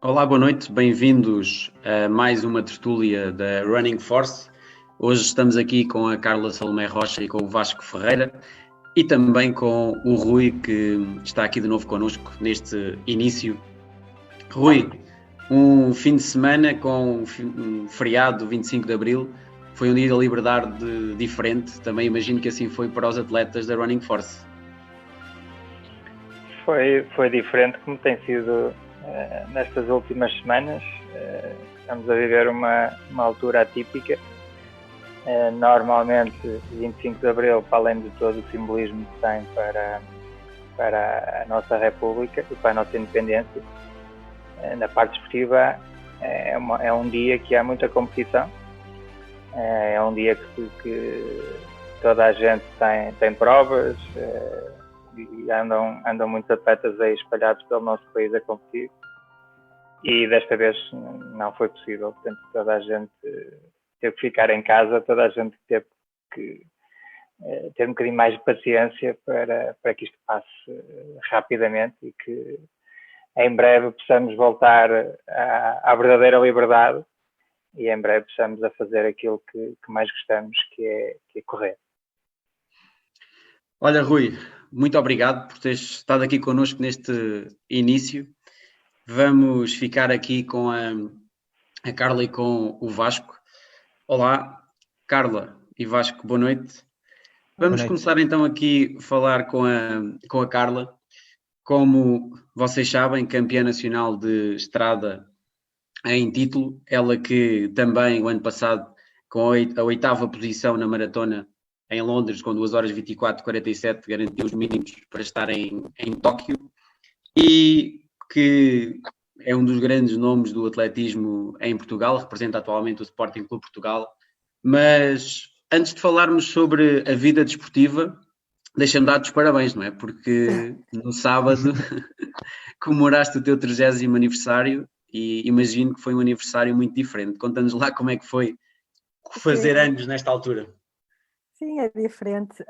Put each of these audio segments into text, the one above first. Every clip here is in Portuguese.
Olá, boa noite, bem-vindos a mais uma tertúlia da Running Force. Hoje estamos aqui com a Carla Salomé Rocha e com o Vasco Ferreira e também com o Rui, que está aqui de novo connosco neste início. Rui, um fim de semana com um feriado 25 de Abril, foi um dia da liberdade diferente, também imagino que assim foi para os atletas da Running Force. Foi diferente, como tem sido nestas últimas semanas. Estamos a viver uma altura atípica. Normalmente, 25 de Abril, para além de todo o simbolismo que tem para a nossa República e para a nossa independência, na parte esportiva é um dia que há muita competição. É um dia que toda a gente tem provas, e andam muitos atletas aí espalhados pelo nosso país a competir, e desta vez não foi possível. Portanto, toda a gente teve que ficar em casa, toda a gente teve que ter um bocadinho mais de paciência para que isto passe rapidamente e que em breve possamos voltar à verdadeira liberdade e em breve possamos a fazer aquilo que mais gostamos, que é correr. Olha, Rui, muito obrigado por teres estado aqui connosco neste início. Vamos ficar aqui com a Carla e com o Vasco. Olá, Carla e Vasco, boa noite. Vamos começar então aqui a falar com a Carla. Como vocês sabem, campeã nacional de estrada em título, ela que também o ano passado com a oitava posição na maratona em Londres, com 2 horas 24:47, garantiu os mínimos para estar em Tóquio, e que é um dos grandes nomes do atletismo em Portugal, representa atualmente o Sporting Clube Portugal. Mas antes de falarmos sobre a vida desportiva, deixa-me dar-te os parabéns, não é? Porque no sábado comemoraste o teu 30º aniversário e imagino que foi um aniversário muito diferente. Conta-nos lá como é que foi fazer anos nesta altura. Sim, é diferente.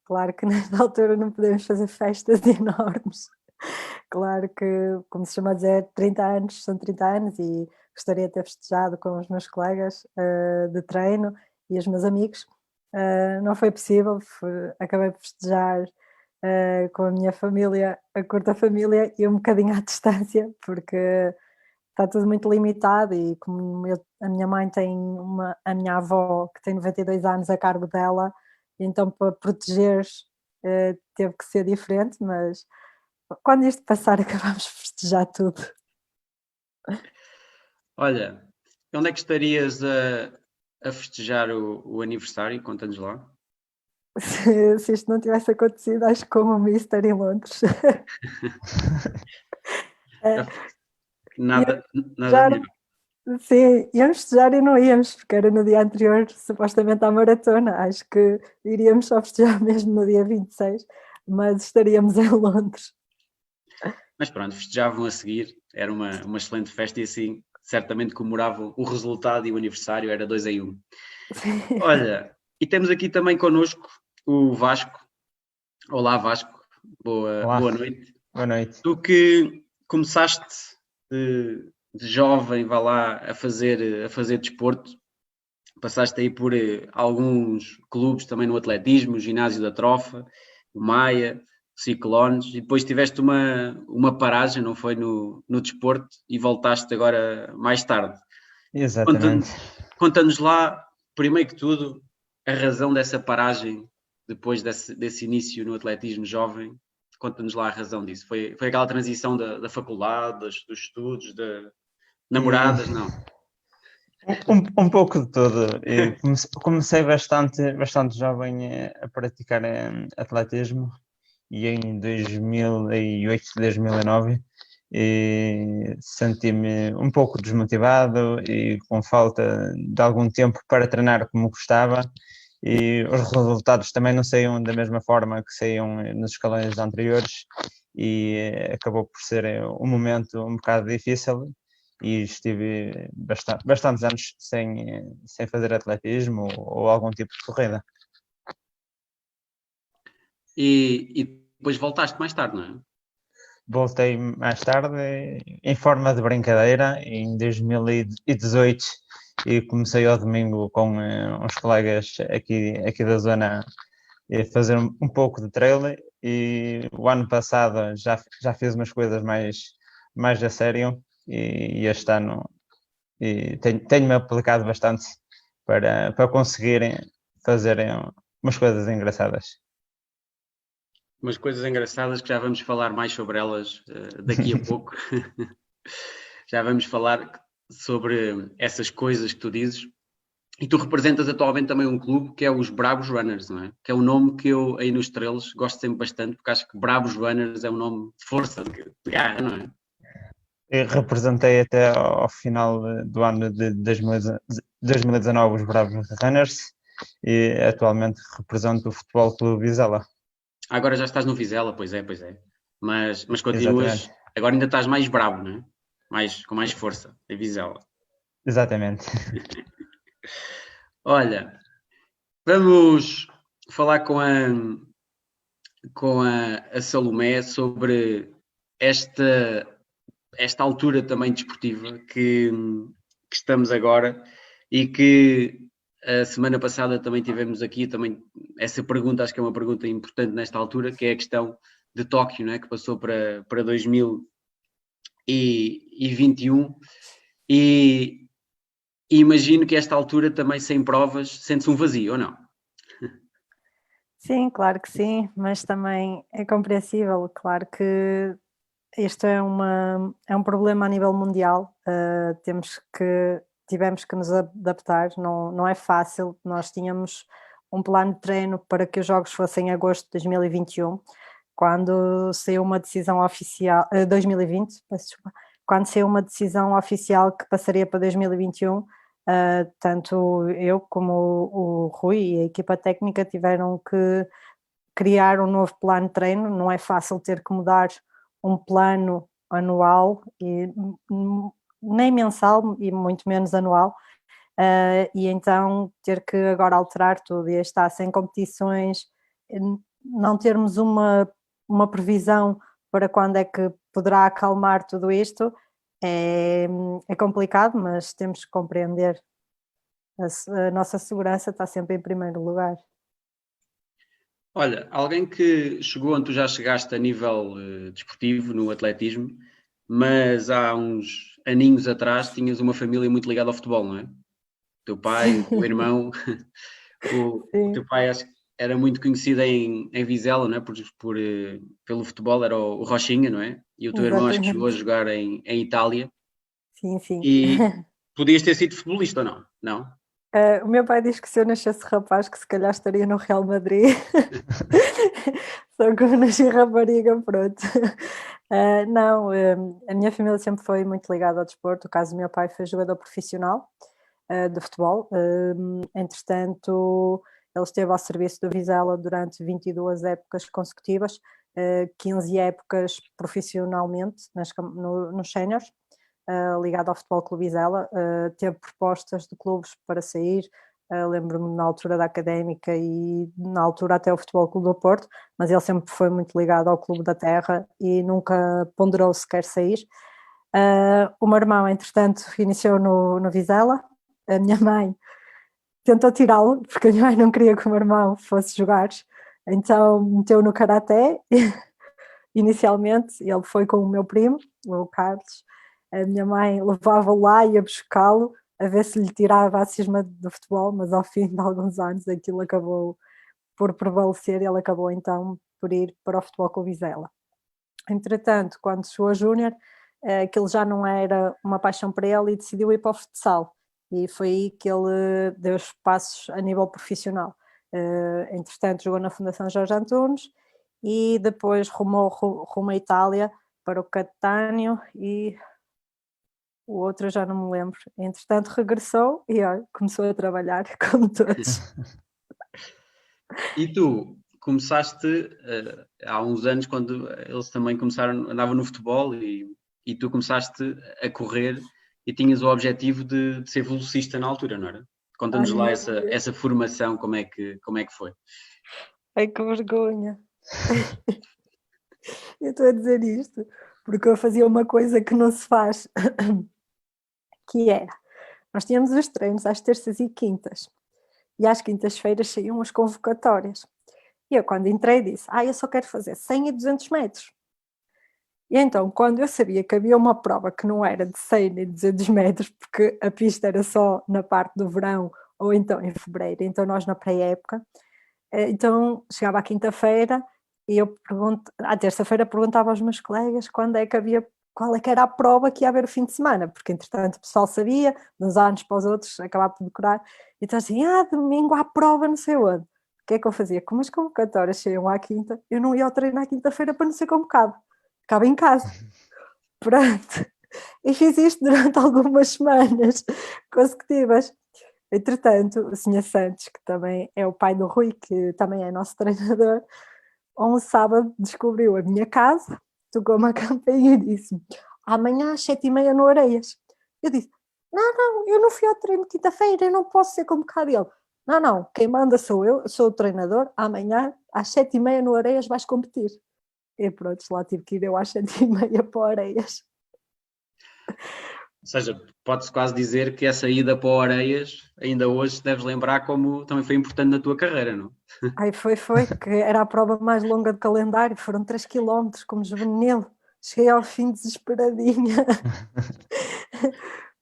Claro que nesta altura não podemos fazer festas enormes. Claro que, como se chama a dizer, 30 anos são 30 anos e gostaria de ter festejado com os meus colegas de treino e os meus amigos. Não foi possível, acabei por festejar com a minha família, a curta família, e um bocadinho à distância, porque está tudo muito limitado. E como a minha mãe tem a minha avó que tem 92 anos a cargo dela, então para proteger teve que ser diferente, mas quando isto passar acabamos de festejar tudo. Olha, onde é que estarias a festejar o aniversário? Conta-nos lá. Se isto não tivesse acontecido, acho que como o Mister em Londres. Nada melhor. Sim, íamos festejar e não íamos, porque era no dia anterior, supostamente, à maratona. Acho que iríamos só festejar mesmo no dia 26, mas estaríamos em Londres. Mas pronto, festejavam a seguir, era uma excelente festa e assim certamente comemoravam o resultado, e o aniversário era 2-1. Olha, e temos aqui também connosco o Vasco. Olá, Vasco, boa noite. Boa noite. Tu que começaste de jovem, vá lá, a fazer desporto, passaste aí por alguns clubes também no atletismo, o Ginásio da Trofa, o Maia, o Ciclones, e depois tiveste uma paragem, não foi, no desporto, e voltaste agora mais tarde. Exatamente. Conta-nos lá, primeiro que tudo, a razão dessa paragem, depois desse início no atletismo jovem. Conta-nos lá a razão disso. Foi aquela transição da faculdade, dos estudos, de namoradas, não? Um pouco de tudo. Comecei bastante jovem a praticar atletismo, e em 2008, 2009 senti-me um pouco desmotivado e com falta de algum tempo para treinar como gostava, e os resultados também não saíam da mesma forma que saíam nos escalões anteriores, e acabou por ser um momento um bocado difícil, e estive bastantes anos sem fazer atletismo ou algum tipo de corrida. E depois voltaste mais tarde, não é? voltei mais tarde em forma de brincadeira em 2018 e comecei ao domingo com uns colegas aqui da zona a fazer um pouco de trail, e o ano passado já fiz umas coisas mais a sério, e este ano tenho-me aplicado bastante para conseguirem fazer umas coisas engraçadas. Umas coisas engraçadas que já vamos falar mais sobre elas daqui a pouco. Já vamos falar sobre essas coisas que tu dizes. E tu representas atualmente também um clube que é os Bravos Runners, não é? Que é um nome que eu aí nos Estrelos gosto sempre bastante, porque acho que Bravos Runners é um nome de força, de garra, não é? Eu representei até ao final do ano de 2019 os Bravos Runners, e atualmente represento o Futebol Clube Vizela. Agora já estás no Vizela, pois é. Mas continuas, exatamente. Agora ainda estás mais bravo, não é? Com mais força, em Vizela. Exatamente. Olha, vamos falar com a Salomé sobre esta altura também desportiva que estamos agora, e que a semana passada também tivemos aqui também essa pergunta. Acho que é uma pergunta importante nesta altura, que é a questão de Tóquio, não é? Que passou para 2021, e imagino que esta altura também, sem provas, sente-se um vazio, ou não? Sim, claro que sim, mas também é compreensível. Claro que isto é um problema a nível mundial. Tivemos que nos adaptar, não é fácil. Nós tínhamos um plano de treino para que os jogos fossem em agosto de 2021, quando saiu uma decisão oficial, 2020, peço desculpa, quando saiu uma decisão oficial que passaria para 2021. Tanto eu como o Rui e a equipa técnica tiveram que criar um novo plano de treino. Não é fácil ter que mudar um plano anual, e nem mensal e muito menos anual, e então ter que agora alterar tudo e estar sem competições, não termos uma previsão para quando é que poderá acalmar tudo isto, é complicado, mas temos que compreender. A nossa segurança está sempre em primeiro lugar. Olha, alguém que chegou onde tu já chegaste a nível desportivo, no atletismo, mas há uns aninhos atrás tinhas uma família muito ligada ao futebol, não é? O teu pai, o teu irmão, o teu pai acho que era muito conhecido em Vizela, não é? Pelo futebol, era o Rochinha, não é? E o teu irmão acho que chegou a jogar em Itália. Sim. E podias ter sido futebolista ou não? Não? O meu pai diz que se eu nascesse rapaz, que se calhar estaria no Real Madrid. Só que eu nasci rapariga, pronto. Não, a minha família sempre foi muito ligada ao desporto. O caso do meu pai foi jogador profissional de futebol. Entretanto, ele esteve ao serviço do Vizela durante 22 épocas consecutivas, 15 épocas profissionalmente nos séniores. Ligado ao Futebol Clube Vizela, teve propostas de clubes para sair, lembro-me na altura da Académica e na altura até o Futebol Clube do Porto, mas ele sempre foi muito ligado ao Clube da Terra e nunca ponderou sequer sair. O meu irmão, entretanto, iniciou no Vizela. A minha mãe tentou tirá-lo, porque a minha mãe não queria que o meu irmão fosse jogar, então meteu no Karaté. Inicialmente ele foi com o meu primo, o Carlos. A minha mãe levava-o lá e ia buscá-lo, a ver se lhe tirava a cisma do futebol, mas ao fim de alguns anos aquilo acabou por prevalecer e ele acabou então por ir para o Futebol Clube Vizela. Entretanto, quando chegou a Júnior, aquilo já não era uma paixão para ele e decidiu ir para o futsal. E foi aí que ele deu os passos a nível profissional. Entretanto, jogou na Fundação Jorge Antunes e depois rumou rumo à Itália para o Catânio e o outro eu já não me lembro. Entretanto, regressou e começou a trabalhar como todos. E tu começaste há uns anos, quando eles também andavam no futebol, e tu começaste a correr e tinhas o objetivo de ser velocista na altura, não era? Conta-nos lá essa formação, como é que foi? Ai, que vergonha! Eu estou a dizer isto porque eu fazia uma coisa que não se faz, que era, nós tínhamos os treinos às terças e quintas, e às quintas-feiras saíam as convocatórias. E eu, quando entrei, disse, eu só quero fazer 100 e 200 metros. E então, quando eu sabia que havia uma prova que não era de 100 nem 200 metros, porque a pista era só na parte do verão, ou então em fevereiro, então nós na pré-época, então chegava à quinta-feira e eu à terça-feira perguntava aos meus colegas qual é que era a prova que ia haver o fim de semana, porque entretanto o pessoal sabia, de uns anos para os outros, acabava por decorar, então assim, domingo há prova não sei onde. O que é que eu fazia? Como as convocatórias chegam à quinta, eu não ia ao treino à quinta-feira para não ser convocado, ficava em casa. Pronto. E fiz isto durante algumas semanas consecutivas. Entretanto, o Sr. Santos, que também é o pai do Rui, que também é nosso treinador, um sábado descobriu a minha casa, tocou-me a campainha e disse-me: amanhã às 7h30 no Areias. Eu disse: não, eu não fui ao treino de quinta-feira, eu não posso ser convocado. Ele: não, quem manda sou eu sou o treinador, amanhã às 7h30 no Areias vais competir. E pronto, lá tive que ir eu às 7h30 para o Areias. Ou seja, pode-se quase dizer que essa ida para o Areias, ainda hoje deves lembrar como também foi importante na tua carreira, não? Foi, que era a prova mais longa do calendário, foram 3 km como juvenil. Cheguei ao fim desesperadinha.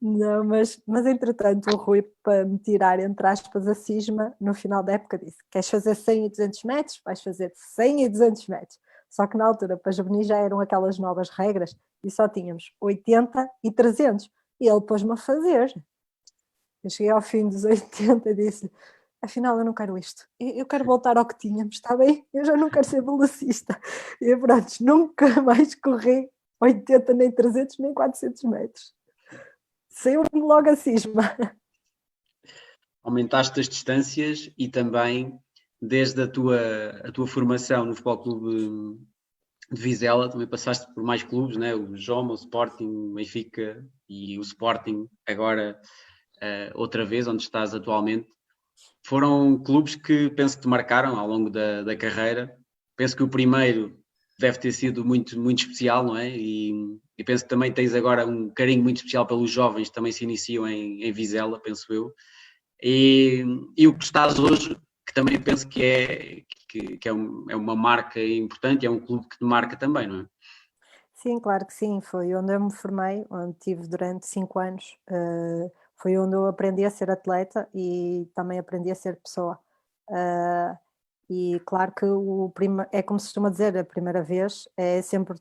Não, mas entretanto o Rui, para me tirar, entre aspas, a cisma, no final da época disse: queres fazer 100 e 200 metros? Vais fazer 100 e 200 metros. Só que na altura, para juvenis já eram aquelas novas regras e só tínhamos 80 e 300. E ele pôs-me a fazer. Eu cheguei ao fim dos 80 e disse: afinal eu não quero isto, eu quero voltar ao que tínhamos, está bem? Eu já não quero ser velocista. E pronto, nunca mais corri 80, nem 300, nem 400 metros. Saiu-me logo a cisma. Aumentaste as distâncias e também, desde a tua formação no Futebol Clube de Vizela, também passaste por mais clubes, né? O Joma, o Sporting, o Benfica e o Sporting, agora outra vez, onde estás atualmente. Foram clubes que penso que te marcaram ao longo da carreira. Penso que o primeiro deve ter sido muito, muito especial, não é? E penso que também tens agora um carinho muito especial pelos jovens que também se iniciam em Vizela, penso eu. E o que estás hoje, que também penso que é uma marca importante, é um clube que te marca também, não é? Sim, claro que sim, foi onde eu me formei, onde tive durante 5 anos, foi onde eu aprendi a ser atleta e também aprendi a ser pessoa. E claro que é como se costuma dizer, a primeira vez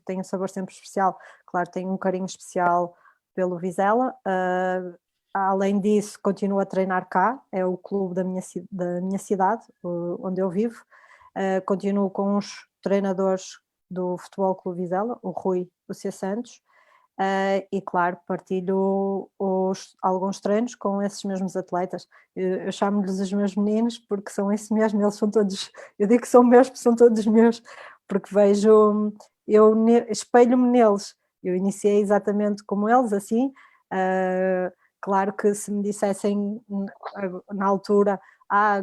tem um sabor sempre especial. Claro, tenho um carinho especial pelo Vizela. Além disso, continuo a treinar cá, é o clube da minha cidade, onde eu vivo. Continuo com os treinadores do Futebol Clube Vizela, o Rui, o C. Santos, e claro, partilho alguns treinos com esses mesmos atletas. Eu chamo-lhes os meus meninos porque são esses mesmos, eles são todos, eu digo que são meus porque são todos meus, porque espelho-me neles. Eu iniciei exatamente como eles, assim. Claro que se me dissessem na altura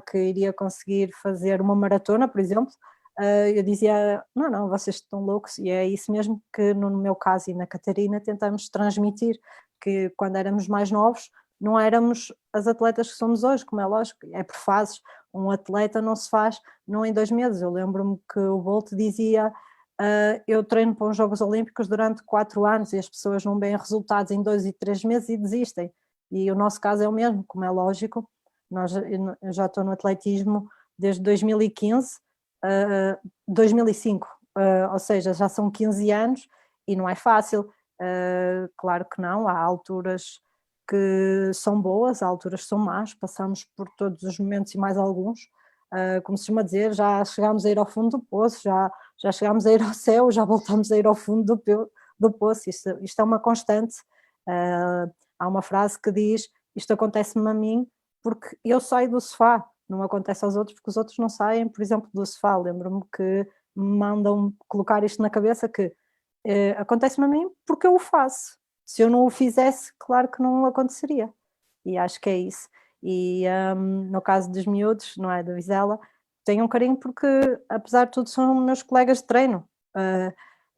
que iria conseguir fazer uma maratona, por exemplo, eu dizia: não, vocês estão loucos. E é isso mesmo que no meu caso e na Catarina tentamos transmitir, que quando éramos mais novos não éramos as atletas que somos hoje, como é lógico, é por fases. Um atleta não se faz não em 2 meses. Eu lembro-me que o Bolt dizia: eu treino para os Jogos Olímpicos durante 4 anos e as pessoas não veem resultados em 2 e 3 meses e desistem. E o nosso caso é o mesmo, como é lógico. Eu já estou no atletismo desde 2015, 2005, ou seja, já são 15 anos e não é fácil. Claro que não, há alturas que são boas, há alturas que são más, passamos por todos os momentos e mais alguns. Como se chama dizer, já chegámos a ir ao fundo do poço, já chegámos a ir ao céu, já voltamos a ir ao fundo do poço. Isto é uma constante. Há uma frase que diz: isto acontece-me a mim porque eu saio do sofá, não acontece aos outros porque os outros não saem, por exemplo, do sofá. Lembro-me que me mandam colocar isto na cabeça que acontece-me a mim porque eu o faço. Se eu não o fizesse, claro que não aconteceria. E acho que é isso. E no caso dos miúdos, não é, da Vizela, tenho um carinho porque, apesar de tudo, são meus colegas de treino.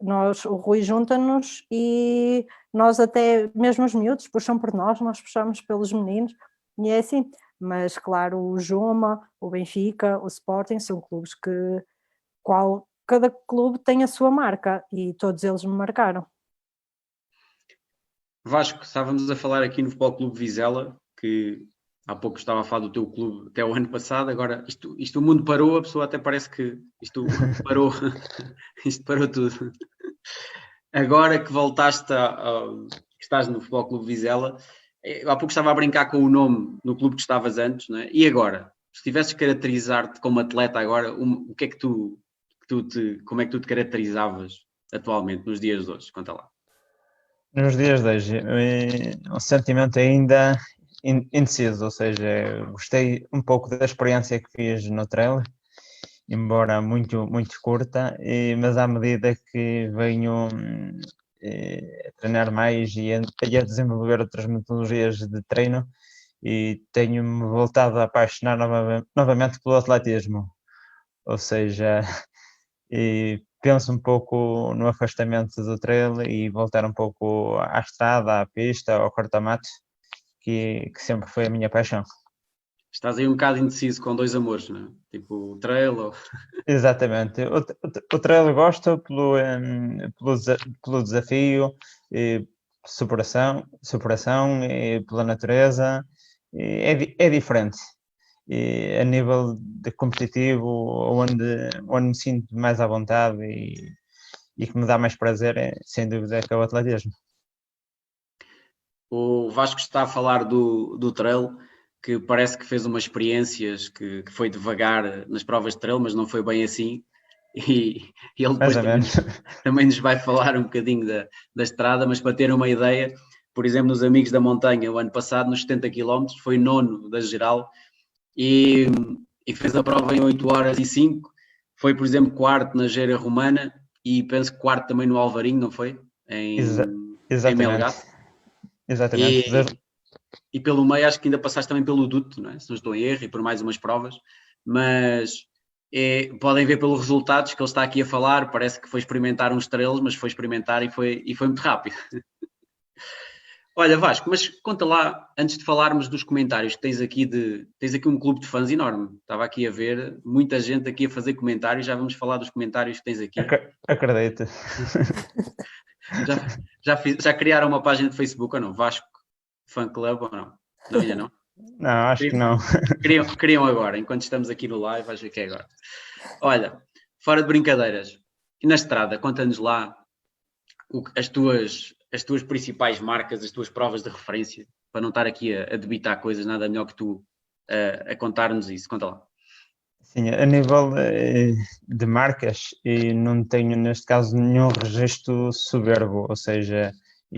o Rui junta-nos e nós até, mesmo os miúdos, puxam por nós puxamos pelos meninos, e é assim. Mas, claro, o Joma, o Benfica, o Sporting são clubes que cada clube tem a sua marca e todos eles me marcaram. Vasco, estávamos a falar aqui no Futebol Clube Vizela, que há pouco estava a falar do teu clube até o ano passado, agora isto o mundo parou, a pessoa até parece que isto parou, isto parou tudo. Agora que voltaste que estás no Futebol Clube Vizela, há pouco estava a brincar com o nome no clube que estavas antes, não é? E agora? Se tivesses que caracterizar-te como atleta agora, o que é que como é que tu te caracterizavas atualmente, nos dias de hoje? Conta lá. Nos dias de hoje, um sentimento ainda indeciso, ou seja, gostei um pouco da experiência que fiz no trail, embora muito, muito curta, mas à medida que venho a treinar mais e a desenvolver outras metodologias de treino, e tenho-me voltado a apaixonar novamente pelo atletismo, ou seja, penso um pouco no afastamento do trail e voltar um pouco à estrada, à pista, ao corta-mato, que sempre foi a minha paixão. Estás aí um bocado indeciso com dois amores, não é? Tipo o trail ou... Exatamente. O trail gosto pelo desafio, superação pela natureza. É diferente. A nível de competitivo, onde me sinto mais à vontade e que me dá mais prazer, sem dúvida, que é o atletismo. O Vasco está a falar do trail, que parece que fez umas experiências que foi devagar nas provas de trail, mas não foi bem assim. E ele depois também nos vai falar um bocadinho da estrada, mas para ter uma ideia, por exemplo, nos Amigos da Montanha, o ano passado, nos 70 km, foi nono da geral e fez a prova em 8 horas e 5. Foi, por exemplo, quarto na Geira Romana e penso que quarto também no Alvarinho, não foi? Em Melgaço. Exatamente. E pelo meio acho que ainda passaste também pelo Duto, não é? Se não estou em erro, e por mais umas provas, mas podem ver pelos resultados que ele está aqui a falar, parece que foi experimentar uns estrelas, mas foi experimentar e foi muito rápido. Olha, Vasco, mas conta lá, antes de falarmos dos comentários que tens aqui um clube de fãs enorme. Estava aqui a ver muita gente aqui a fazer comentários, já vamos falar dos comentários que tens aqui. Acredito. Já criaram uma página de Facebook ou não? Vasco Fan Club ou não? Não, ainda não? Não, acho que não. Criam agora, enquanto estamos aqui no live, vais ver que é agora. Olha, fora de brincadeiras, e na estrada, conta-nos lá as tuas principais marcas, as tuas provas de referência, para não estar aqui a debitar coisas, nada melhor que tu a contar-nos isso. Conta lá. Sim, a nível de marcas, não tenho neste caso nenhum registro soberbo, ou seja,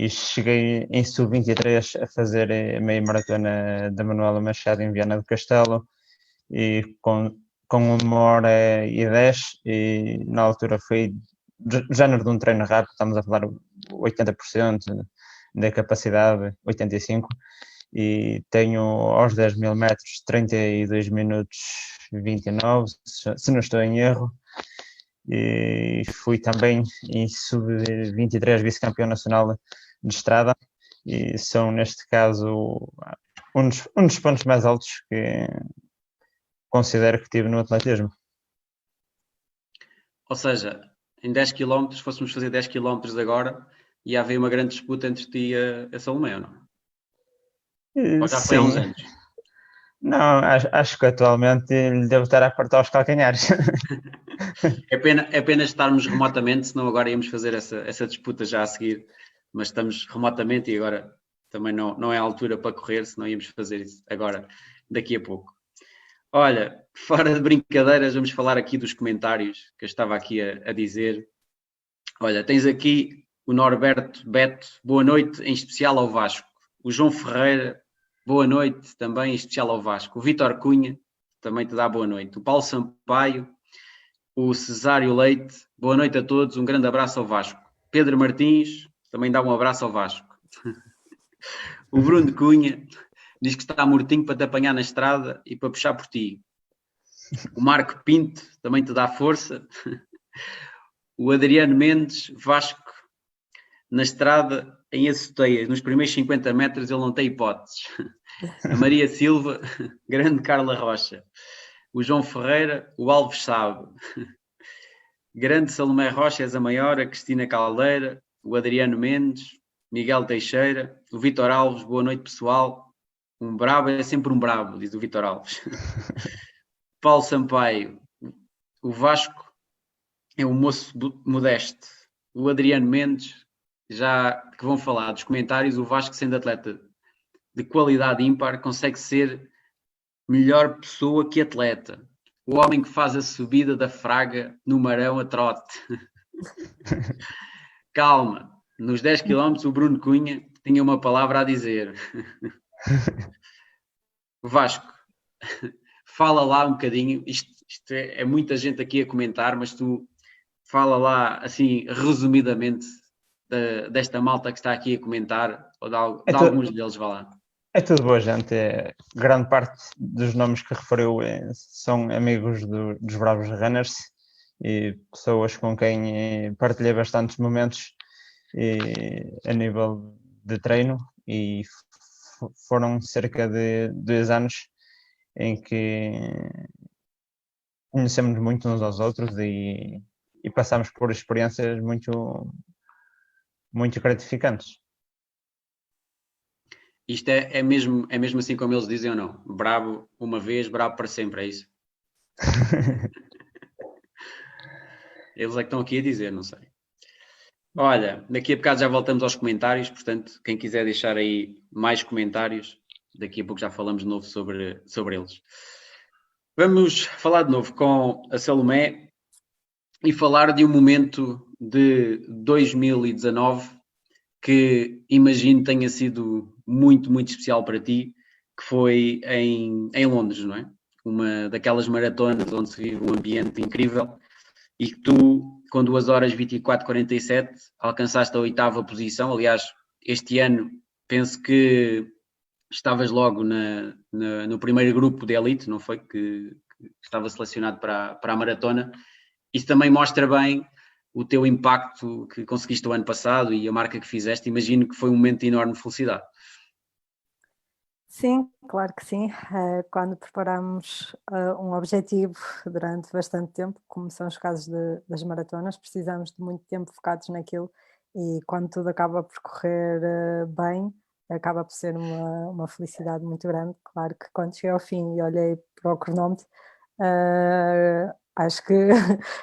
cheguei em sub-23 a fazer a meia maratona da Manuela Machado em Viana do Castelo, e com 1h10, e na altura foi género de um treino rápido, estamos a falar 80% da capacidade, 85%, e tenho aos 10.000 metros 32 minutos 29, se não estou em erro, e fui também em sub-23 vice-campeão nacional de estrada, e são neste caso um dos pontos mais altos que considero que tive no atletismo. Ou seja, em 10 km, se fôssemos fazer 10 km agora, ia haver uma grande disputa entre ti e a Salomé, ou não? Ou já foi há uns anos? Não, acho que atualmente lhe devo estar a apertar os calcanhares. É pena estarmos remotamente, senão agora íamos fazer essa disputa já a seguir, mas estamos remotamente e agora também não é a altura para correr, senão íamos fazer isso agora, daqui a pouco. Olha, fora de brincadeiras, vamos falar aqui dos comentários que eu estava aqui a dizer. Olha, tens aqui o Norberto Beto, boa noite, em especial ao Vasco. O João Ferreira, boa noite, também em especial ao Vasco. O Vítor Cunha, também te dá boa noite. O Paulo Sampaio, o Cesário Leite, boa noite a todos, um grande abraço ao Vasco. Pedro Martins, também dá um abraço ao Vasco. O Bruno Cunha diz que está mortinho para te apanhar na estrada e para puxar por ti. O Marco Pinto também te dá força. o Adriano Mendes, Vasco, na estrada, em Aceteias, nos primeiros 50 metros ele não tem hipóteses. A Maria Silva, grande Carla Rocha. O João Ferreira, o Alves sabe. Grande Salomé Rocha, és a maior. A Cristina Caldeira, o Adriano Mendes, Miguel Teixeira, o Vítor Alves, boa noite pessoal. Um brabo é sempre um brabo, diz o Vítor Alves. Paulo Sampaio, o Vasco é um moço modesto. O Adriano Mendes, já que vão falar dos comentários, o Vasco, sendo atleta de qualidade ímpar, consegue ser melhor pessoa que atleta. O homem que faz a subida da Fraga no Marão a trote. Calma, nos 10 km o Bruno Cunha tinha uma palavra a dizer. Vasco, fala lá um bocadinho, isto é muita gente aqui a comentar, mas tu fala lá, assim, resumidamente, desta malta que está aqui a comentar, ou de alguns deles, vá lá. É tudo boa gente, grande parte dos nomes que referiu são amigos dos Bravos Runners e pessoas com quem partilhei bastantes momentos a nível de treino, e foram cerca de 2 anos em que conhecemos muito uns aos outros e passamos por experiências muito, muito gratificantes. Isto é mesmo assim como eles dizem ou não? Bravo uma vez, bravo para sempre, é isso? Eles é que estão aqui a dizer, não sei. Olha, daqui a bocado já voltamos aos comentários, portanto, quem quiser deixar aí mais comentários, daqui a pouco já falamos de novo sobre eles. Vamos falar de novo com a Salomé e falar de um momento de 2019 que imagino tenha sido muito, muito especial para ti, que foi em Londres, não é? Uma daquelas maratonas onde se vive um ambiente incrível e que tu, com 2 horas 24:47, alcançaste a 8ª posição. Aliás, este ano penso que estavas logo no primeiro grupo de elite, não foi? Que estava selecionado para a maratona. Isso também mostra bem o teu impacto que conseguiste o ano passado e a marca que fizeste. Imagino que foi um momento de enorme felicidade. Sim, claro que sim. Quando preparamos um objetivo durante bastante tempo, como são os casos das maratonas, precisamos de muito tempo focados naquilo, e quando tudo acaba por correr bem, acaba por ser uma felicidade muito grande. Claro que quando cheguei ao fim e olhei para o cronómetro, acho que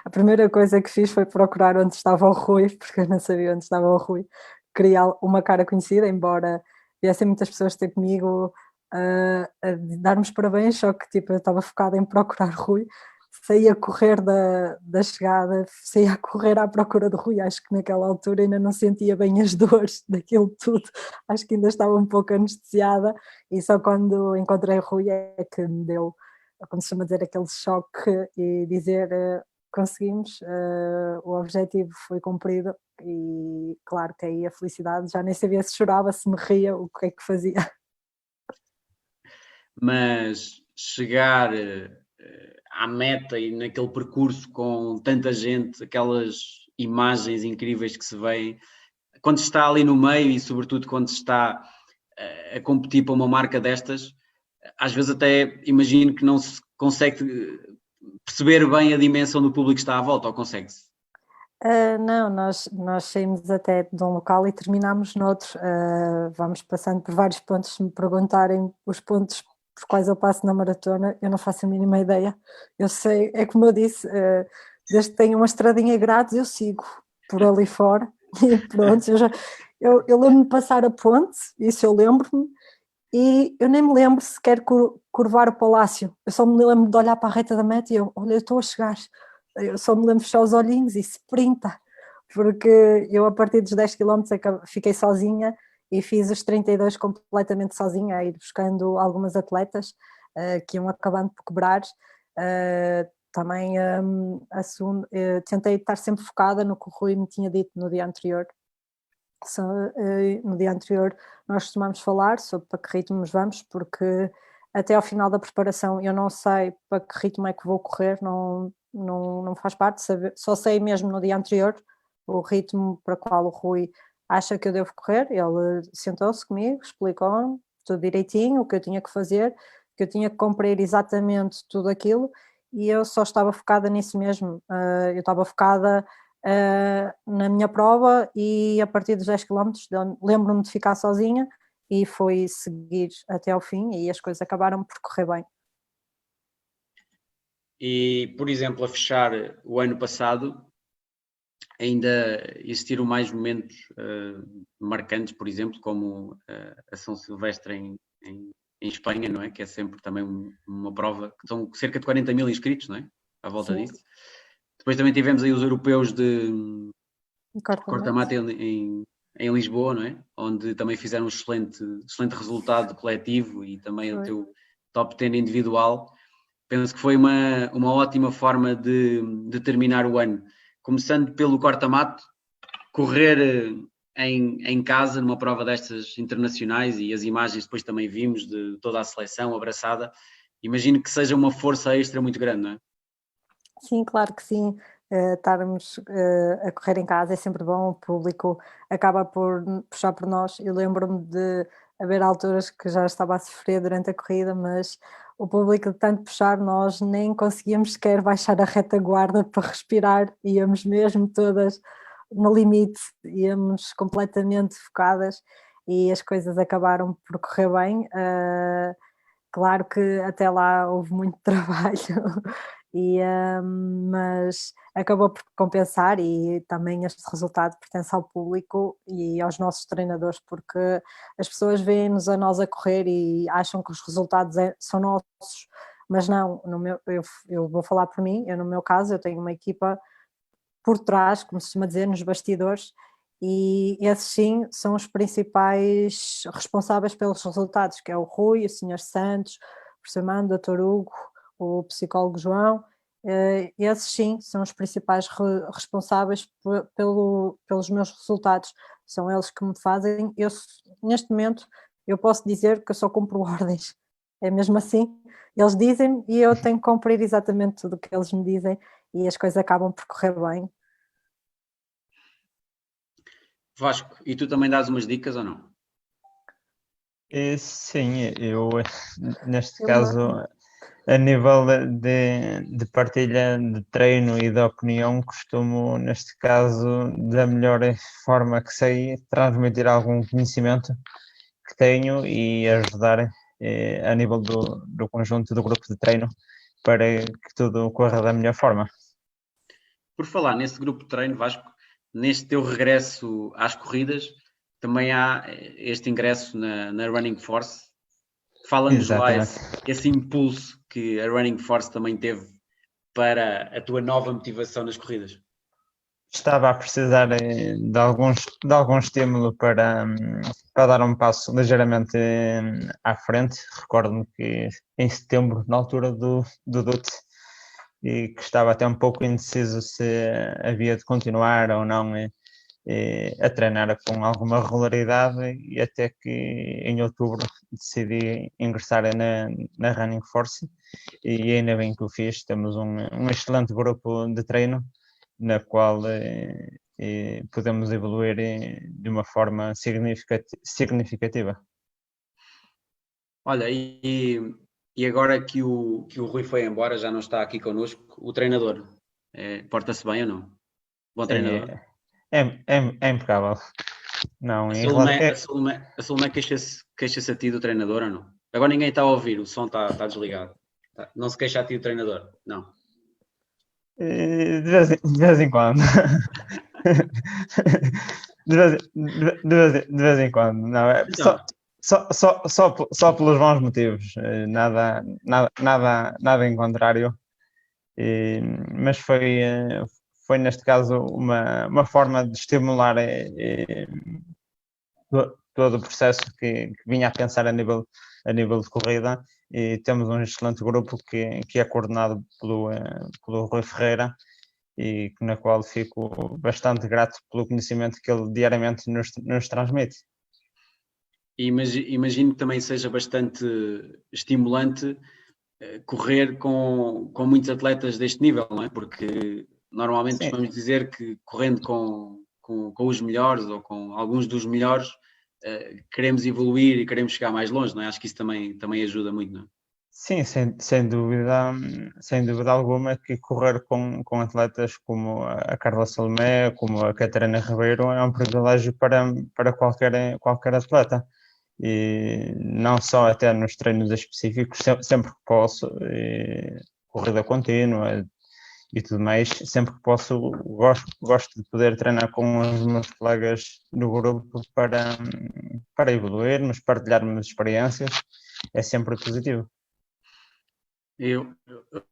a primeira coisa que fiz foi procurar onde estava o Rui, porque eu não sabia onde estava o Rui. Queria uma cara conhecida, embora viessem muitas pessoas ter comigo a dar-me os parabéns, só que tipo, eu estava focada em procurar Rui. Saía a correr da chegada, saía a correr à procura de Rui. Acho que naquela altura ainda não sentia bem as dores daquilo tudo, acho que ainda estava um pouco anestesiada, e só quando encontrei Rui é que me deu, como se chama dizer, aquele choque e dizer conseguimos, o objetivo foi cumprido. E claro que aí a felicidade, já nem sabia se chorava, se me ria, o que é que fazia. Mas chegar à meta e naquele percurso com tanta gente, aquelas imagens incríveis que se veem, quando se está ali no meio e sobretudo quando se está a competir para uma marca destas, às vezes até imagino que não se consegue perceber bem a dimensão do público que está à volta, ou consegue-se? Não, nós saímos até de um local e terminámos noutro. Vamos passando por vários pontos. Se me perguntarem os pontos por quais eu passo na maratona, eu não faço a mínima ideia. Eu sei, é como eu disse, desde que tenho uma estradinha grátis, eu sigo por ali fora e pronto. Eu lembro-me de passar a ponte, isso eu lembro-me, e eu nem me lembro sequer curvar o palácio. Eu só me lembro de olhar para a reta da meta e olha, eu estou a chegar. Eu só me lembro de fechar os olhinhos e sprinta, porque eu a partir dos 10 km fiquei sozinha e fiz os 32 completamente sozinha, a ir buscando algumas atletas que iam acabando por quebrar. Também tentei estar sempre focada no que o Rui me tinha dito no dia anterior. No dia anterior nós costumamos falar sobre para que ritmos vamos, porque até ao final da preparação eu não sei para que ritmo é que vou correr, não não faz parte, só sei mesmo no dia anterior o ritmo para o qual o Rui acha que eu devo correr. Ele sentou-se comigo, explicou-me tudo direitinho, o que eu tinha que fazer, que eu tinha que cumprir exatamente tudo aquilo, e eu só estava focada nisso mesmo. Eu estava focada na minha prova, e a partir dos 10 km lembro-me de ficar sozinha e foi seguir até ao fim, e as coisas acabaram por correr bem. E, por exemplo, a fechar o ano passado, ainda existiram mais momentos marcantes, por exemplo, como a São Silvestre em Espanha, não é? Que é sempre também uma prova, que são cerca de 40 mil inscritos, não é? À volta Sim. disso. Depois também tivemos aí os europeus de Corta-mato. corta-mato em Lisboa, não é? Onde também fizeram um excelente resultado coletivo e também o teu top 10 individual. Penso que foi uma ótima forma de terminar o ano. Começando pelo corta-mato, correr em casa, numa prova destas internacionais, e as imagens depois também vimos de toda a seleção abraçada, imagino que seja uma força extra muito grande, não é? Sim, claro que sim. Estarmos a correr em casa é sempre bom, o público acaba por puxar por nós. Eu lembro-me de haver alturas que já estava a sofrer durante a corrida, mas o público de tanto puxar, nós nem conseguíamos sequer baixar a retaguarda para respirar, íamos mesmo todas no limite, íamos completamente focadas, e as coisas acabaram por correr bem. Claro que até lá houve muito trabalho, mas acabou por compensar, e também este resultado pertence ao público e aos nossos treinadores, porque as pessoas veem-nos a nós a correr e acham que os resultados são nossos, mas não. Eu vou falar por mim, no meu caso eu tenho uma equipa por trás, como se costuma dizer, nos bastidores, e esses sim são os principais responsáveis pelos resultados, que é o Rui, o Sr. Santos, o professor Mando, o Dr. Hugo, o psicólogo João. Esses sim são os principais responsáveis pelos meus resultados, são eles que me fazem. Neste momento eu posso dizer que eu só cumpro ordens, é mesmo assim, eles dizem e eu tenho que cumprir exatamente tudo o que eles me dizem, e as coisas acabam por correr bem. Vasco, e tu também dás umas dicas ou não? Sim, eu neste caso, a nível de partilha de treino e de opinião, costumo, neste caso, da melhor forma que sei, transmitir algum conhecimento que tenho e ajudar a nível do conjunto do grupo de treino para que tudo corra da melhor forma. Por falar nesse grupo de treino, Vasco, neste teu regresso às corridas, também há este ingresso na Running Force. Fala-nos lá esse impulso que a Running Force também teve para a tua nova motivação nas corridas. Estava a precisar de algum estímulo para dar um passo ligeiramente à frente. Recordo-me que em setembro, na altura do DUT, e que estava até um pouco indeciso se havia de continuar ou não a treinar com alguma regularidade, e até que em outubro decidi ingressar na Running Force, e ainda bem que o fiz. Temos um excelente grupo de treino na qual podemos evoluir de uma forma significativa. Olha, e agora que o Rui foi embora, já não está aqui connosco, o treinador, porta-se bem ou não? Bom treinador? É impecável. Não, a Salomé queixa-se a ti do treinador ou não? Agora ninguém está a ouvir, o som está desligado. Não se queixa a ti do treinador, não? De vez em quando. De vez em quando. Não, Então, só pelos bons motivos. Nada em contrário. Mas foi neste caso uma forma de estimular todo o processo que vinha a pensar a nível de corrida, e temos um excelente grupo que é coordenado pelo Rui Ferreira, e na qual fico bastante grato pelo conhecimento que ele diariamente nos transmite. Imagino que também seja bastante estimulante correr com muitos atletas deste nível, não é? Porque normalmente Sim. vamos dizer que correndo com os melhores ou com alguns dos melhores, queremos evoluir e queremos chegar mais longe, não é? Acho que isso também ajuda muito, não é? Sim, sem dúvida alguma que correr com atletas como a Carla Salomé, como a Catarina Ribeiro é um privilégio para qualquer atleta. E não só até nos treinos específicos, sempre que posso, corrida contínua e tudo mais, sempre que posso, gosto de poder treinar com os meus colegas do grupo para evoluirmos, partilharmos experiências, é sempre positivo. Eu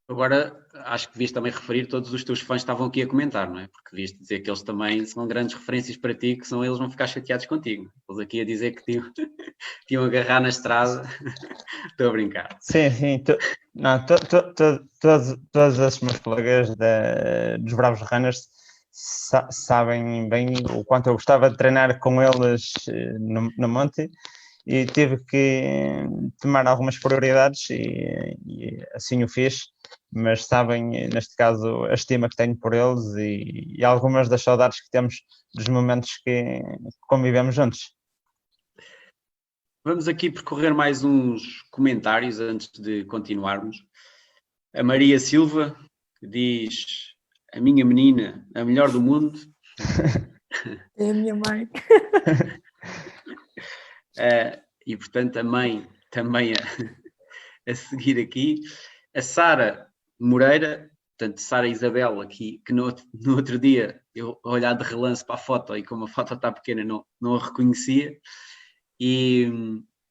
agora acho que devias também referir, todos os teus fãs estavam aqui a comentar, não é? Porque devias dizer que eles também são grandes referências para ti, que são eles vão ficar chateados contigo. Eles aqui a dizer que tinham a agarrar na estrada. Estou a brincar. Sim, todos esses meus colegas dos Bravos Runners sabem bem o quanto eu gostava de treinar com eles no monte, e tive que tomar algumas prioridades e assim o fiz, mas sabem, neste caso, a estima que tenho por eles e algumas das saudades que temos dos momentos que convivemos juntos. Vamos aqui percorrer mais uns comentários antes de continuarmos. A Maria Silva, que diz: a minha menina, a melhor do mundo. É a minha mãe. E portanto a mãe também a seguir aqui. A Sara Moreira, portanto Sara Isabel aqui, que no outro dia eu olhar de relance para a foto e como a foto está pequena não a reconhecia. E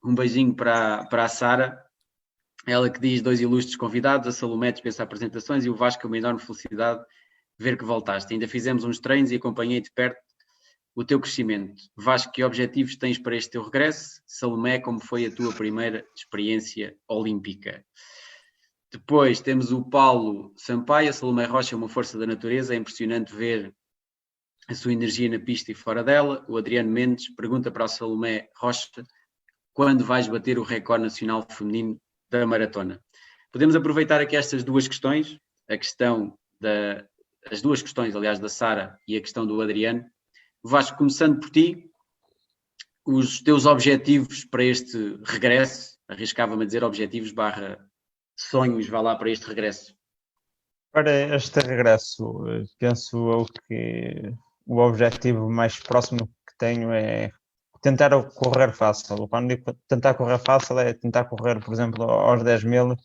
um beijinho para a Sara, ela que diz: 2 ilustres convidados, a Salomé dispensa apresentações e o Vasco, uma enorme felicidade ver que voltaste. Ainda fizemos uns treinos e acompanhei de perto o teu crescimento. Vasco, que objetivos tens para este teu regresso? Salomé, como foi a tua primeira experiência olímpica? Depois temos o Paulo Sampaio. A Salomé Rocha é uma força da natureza, é impressionante ver a sua energia na pista e fora dela. O Adriano Mendes pergunta para a Salomé Rocha: quando vais bater o recorde nacional feminino da maratona? Podemos aproveitar aqui estas duas questões, as duas questões, aliás, da Sara e a questão do Adriano. Vasco, começando por ti, os teus objetivos para este regresso, arriscava-me a dizer objetivos / sonhos, vá lá, para este regresso. Para este regresso, penso eu que o objetivo mais próximo que tenho é tentar correr fácil. Quando digo tentar correr fácil, é tentar correr, por exemplo, aos 10.000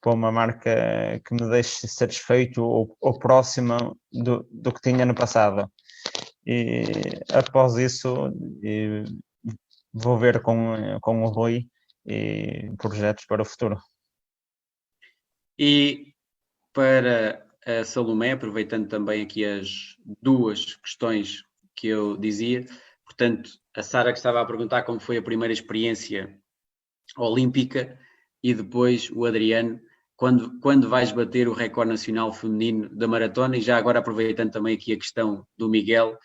para uma marca que me deixe satisfeito ou próxima do que tinha no passado. E após isso, vou ver com o Rui e projetos para o futuro. E para a Salomé, aproveitando também aqui as duas questões que eu dizia, portanto, a Sara que estava a perguntar como foi a primeira experiência olímpica, e depois o Adriano, quando vais bater o recorde nacional feminino da maratona, e já agora aproveitando também aqui a questão do Miguel,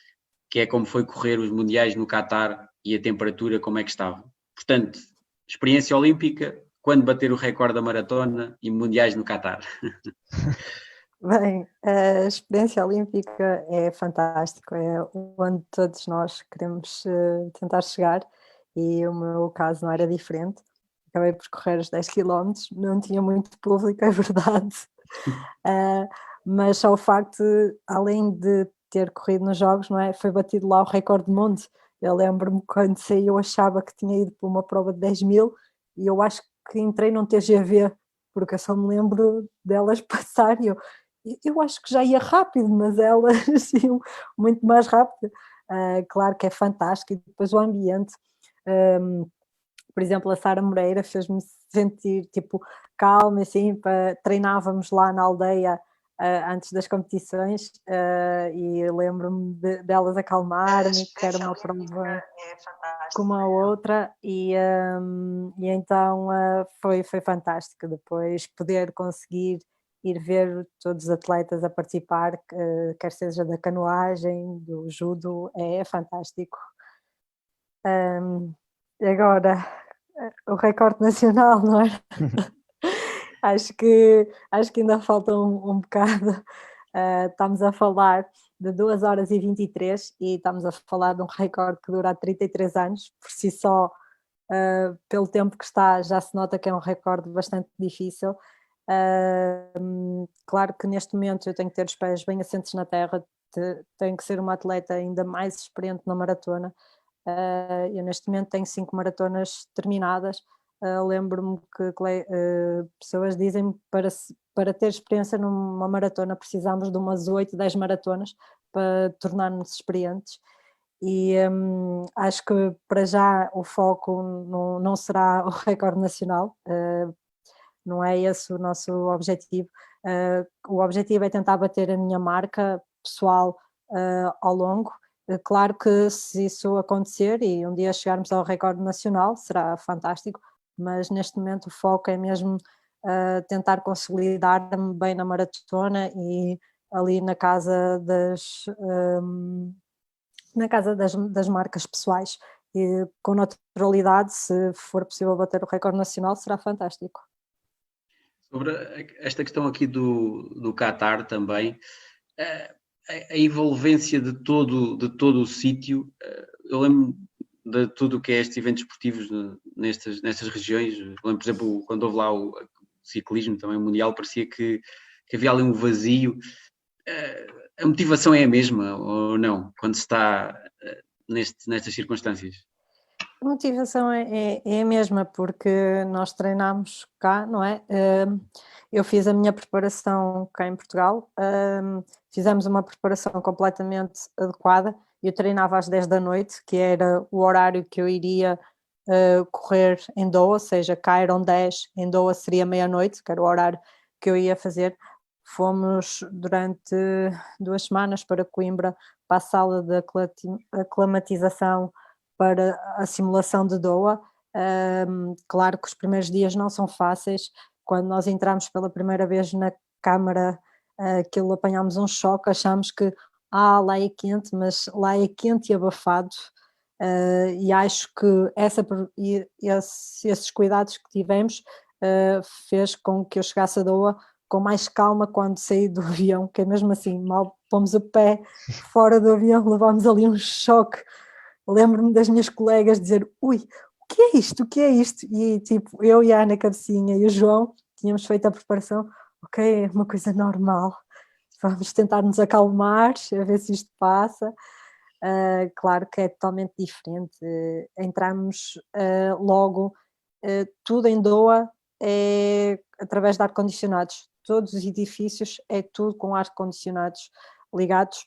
que é como foi correr os mundiais no Qatar e a temperatura como é que estava. Portanto, experiência olímpica, quando bater o recorde da maratona e mundiais no Qatar. Bem, a experiência olímpica é fantástico, é onde todos nós queremos tentar chegar, e o meu caso não era diferente. Acabei por correr os 10 km, não tinha muito público, é verdade, mas só o facto, além de ter corrido nos Jogos, não é, foi batido lá o recorde do mundo. Eu lembro-me quando saí, eu achava que tinha ido para uma prova de 10.000 e eu acho que entrei num TGV, porque eu só me lembro delas passar e eu acho que já ia rápido, mas elas iam muito mais rápido. Claro que é fantástico, e depois o ambiente. Por exemplo, a Sara Moreira fez-me sentir tipo calma, assim, treinávamos lá na aldeia antes das competições, e lembro-me delas acalmar-me, que era uma prova como a outra, e então foi fantástico depois poder conseguir ir ver todos os atletas a participar, quer seja da canoagem, do judo, é fantástico. Agora, o recorde nacional, não é? acho que ainda falta um bocado. Estamos a falar de 2 horas e 23 e estamos a falar de um recorde que dura há 33 anos, por si só, pelo tempo que está, já se nota que é um recorde bastante difícil. Claro que neste momento eu tenho que ter os pés bem assentes na terra, tenho que ser uma atleta ainda mais experiente na maratona. Eu neste momento tenho 5 maratonas terminadas. Lembro-me que pessoas dizem para ter experiência numa maratona precisamos de umas 8, 10 maratonas para tornar-nos experientes. E acho que para já o foco não será o recorde nacional, não é esse o nosso objetivo. O objetivo é tentar bater a minha marca pessoal ao longo. Claro que se isso acontecer e um dia chegarmos ao recorde nacional será fantástico, mas neste momento o foco é mesmo tentar consolidar-me bem na maratona e ali na casa das marcas pessoais. E com naturalidade, se for possível bater o recorde nacional, será fantástico. Sobre esta questão aqui do Qatar também, a envolvência de todo o sítio, eu lembro de tudo o que é estes eventos esportivos nestas regiões. Eu lembro, por exemplo, quando houve lá o ciclismo também mundial, parecia que havia ali um vazio. A motivação é a mesma ou não, quando se está nestas circunstâncias? A motivação é a mesma, porque nós treinamos cá, não é? Eu fiz a minha preparação cá em Portugal, fizemos uma preparação completamente adequada. Eu treinava às 10 da noite, que era o horário que eu iria correr em Doha, ou seja, cá eram 10, em Doha seria meia-noite, que era o horário que eu ia fazer. Fomos durante 2 semanas para Coimbra, para a sala de aclimatização para a simulação de Doha. Claro que os primeiros dias não são fáceis. Quando nós entramos pela primeira vez na câmara, aquilo apanhámos um choque, achámos que lá é quente, mas lá é quente e abafado. E acho que esses cuidados que tivemos fez com que eu chegasse a Doha com mais calma quando saí do avião, que é mesmo assim, mal pomos o pé fora do avião, levámos ali um choque. Lembro-me das minhas colegas dizer, ui, o que é isto, o que é isto? E tipo, eu e a Ana Cabecinha e o João tínhamos feito a preparação, ok, é uma coisa normal, vamos tentar nos acalmar, a ver se isto passa. Claro que é totalmente diferente. Entramos logo, tudo em Doha é através de ar-condicionados, todos os edifícios é tudo com ar-condicionados ligados.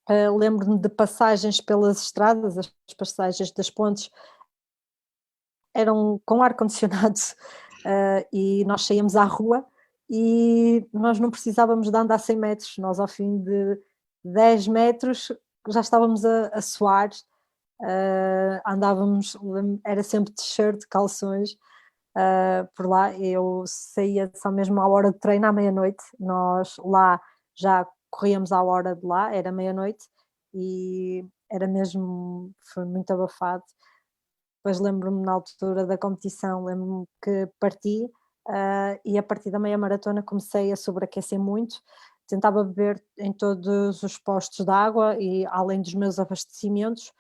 Lembro-me de passagens pelas estradas, as passagens das pontes eram com ar-condicionado e nós saíamos à rua e nós não precisávamos de andar 100 metros, nós ao fim de 10 metros já estávamos a suar, andávamos, era sempre t-shirt, calções, por lá. Eu saía só mesmo à hora de treino à meia-noite, nós lá já corríamos à hora de lá, era meia-noite e era mesmo, foi muito abafado. Depois lembro-me na altura da competição, lembro-me que parti e a partir da meia maratona comecei a sobreaquecer muito, tentava beber em todos os postos de água e além dos meus abastecimentos.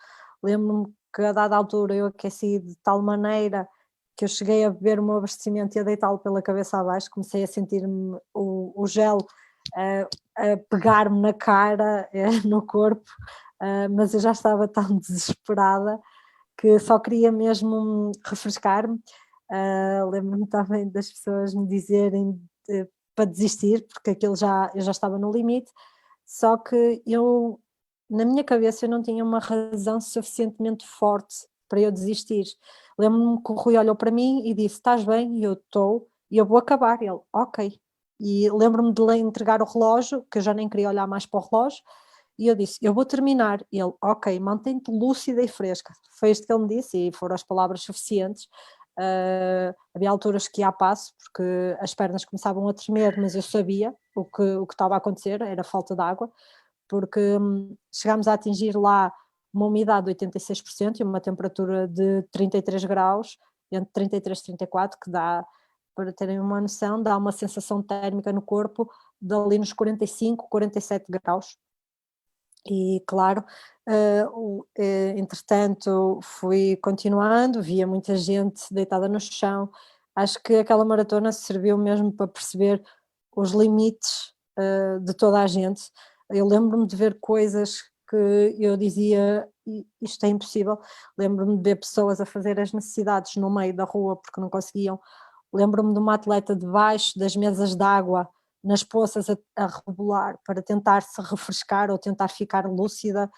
Lembro-me que a dada altura eu aqueci de tal maneira que eu cheguei a beber o meu abastecimento e a deitá-lo pela cabeça abaixo, comecei a sentir-me o gel a pegar-me na cara, no corpo, mas eu já estava tão desesperada que só queria mesmo refrescar-me. Lembro-me também das pessoas me dizerem para desistir, porque eu já estava no limite, só que eu, na minha cabeça, eu não tinha uma razão suficientemente forte para eu desistir. Lembro-me que o Rui olhou para mim e disse, estás bem? E eu estou, e eu vou acabar. E ele, ok. E lembro-me de lhe entregar o relógio, que eu já nem queria olhar mais para o relógio, e eu disse, eu vou terminar. E ele, ok, mantém-te lúcida e fresca. Foi isto que ele me disse e foram as palavras suficientes. Havia alturas que ia a passo, porque as pernas começavam a tremer, mas eu sabia o que estava a acontecer, era falta de água, porque chegámos a atingir lá uma umidade de 86% e uma temperatura de 33 graus, entre 33 e 34, que dá para terem uma noção, dá uma sensação térmica no corpo de ali nos 45, 47 graus. E claro, entretanto fui continuando, via muita gente deitada no chão. Acho que aquela maratona serviu mesmo para perceber os limites de toda a gente. Eu lembro-me de ver coisas que eu dizia, isto é impossível. Lembro-me de ver pessoas a fazer as necessidades no meio da rua porque não conseguiam. Lembro-me de uma atleta debaixo das mesas de água, nas poças, a rebolar para tentar se refrescar ou tentar ficar lúcida.